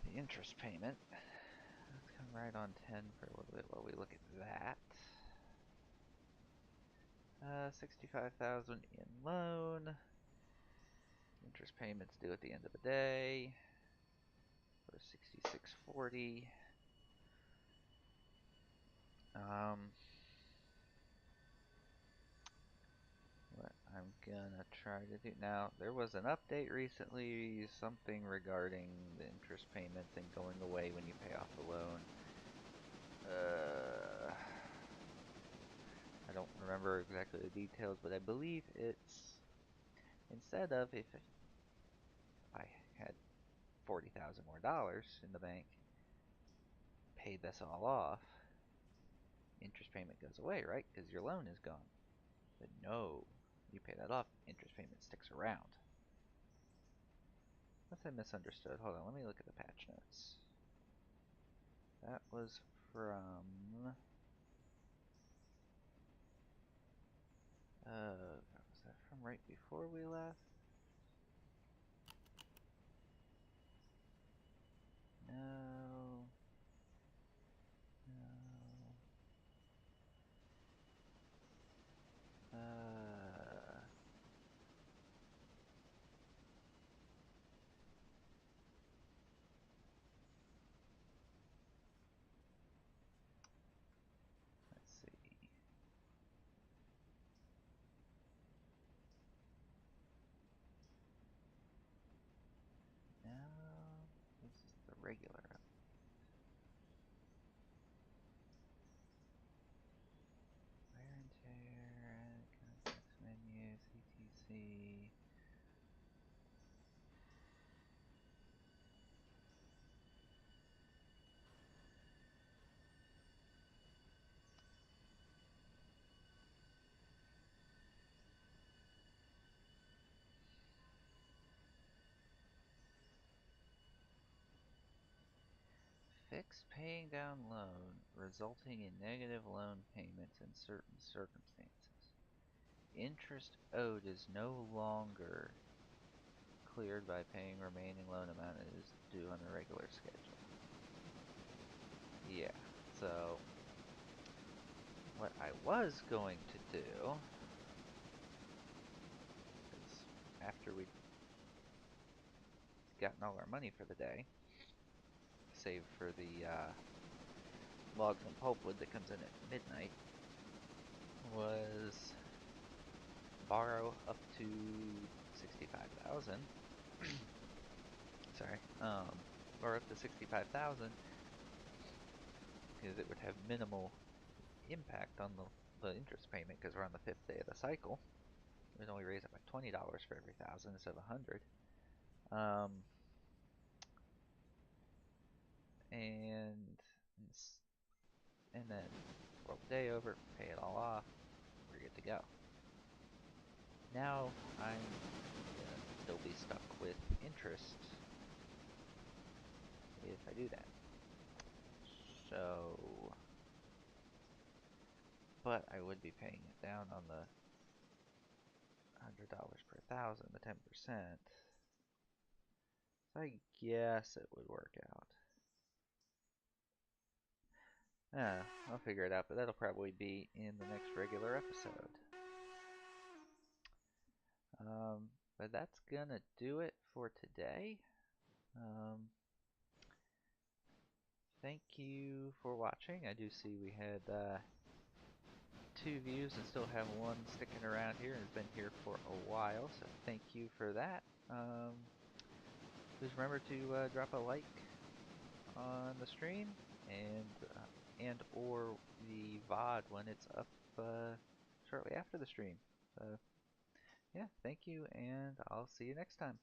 the interest payment. Let's come right on 10 for a little bit while we look at that. 65,000 in loan. Interest payments due at the end of the day. For 6640. What I'm gonna try to do now, there was an update recently, something regarding the interest payments and going away when you pay off the loan. I don't remember exactly the details, but I believe it's instead of if I had $40,000 more in the bank, paid this all off, interest payment goes away, right? Because your loan is gone. But no, you pay that off, interest payment sticks around. Unless I misunderstood. Hold on, let me look at the patch notes. That was from... was that from right before we left? No. regular. Wear and tear, context menu, CTC. Fix paying down loan, resulting in negative loan payments in certain circumstances. Interest owed is no longer cleared by paying remaining loan amount it is due on the regular schedule. Yeah, so what I was going to do is after we'd gotten all our money for the day, saved for the logs and pulpwood that comes in at midnight, was borrow up to 65,000. Sorry, or up to 65,000 because it would have minimal impact on the interest payment because we're on the 5th day of the cycle. We'd only raise it by $20 for every 1,000 instead of 100. And then roll the day over, pay it all off, we're good to go. Now I'm gonna still be stuck with interest if I do that. So, but I would be paying it down on the $100 per 1,000, the 10%. So I guess it would work out. I'll figure it out, but that'll probably be in the next regular episode. But that's gonna do it for today. Thank you for watching. I do see we had 2 views and still have 1 sticking around here and has been here for a while, so thank you for that. Please remember to drop a like on the stream and or the VOD when it's up shortly after the stream. So yeah, thank you, and I'll see you next time.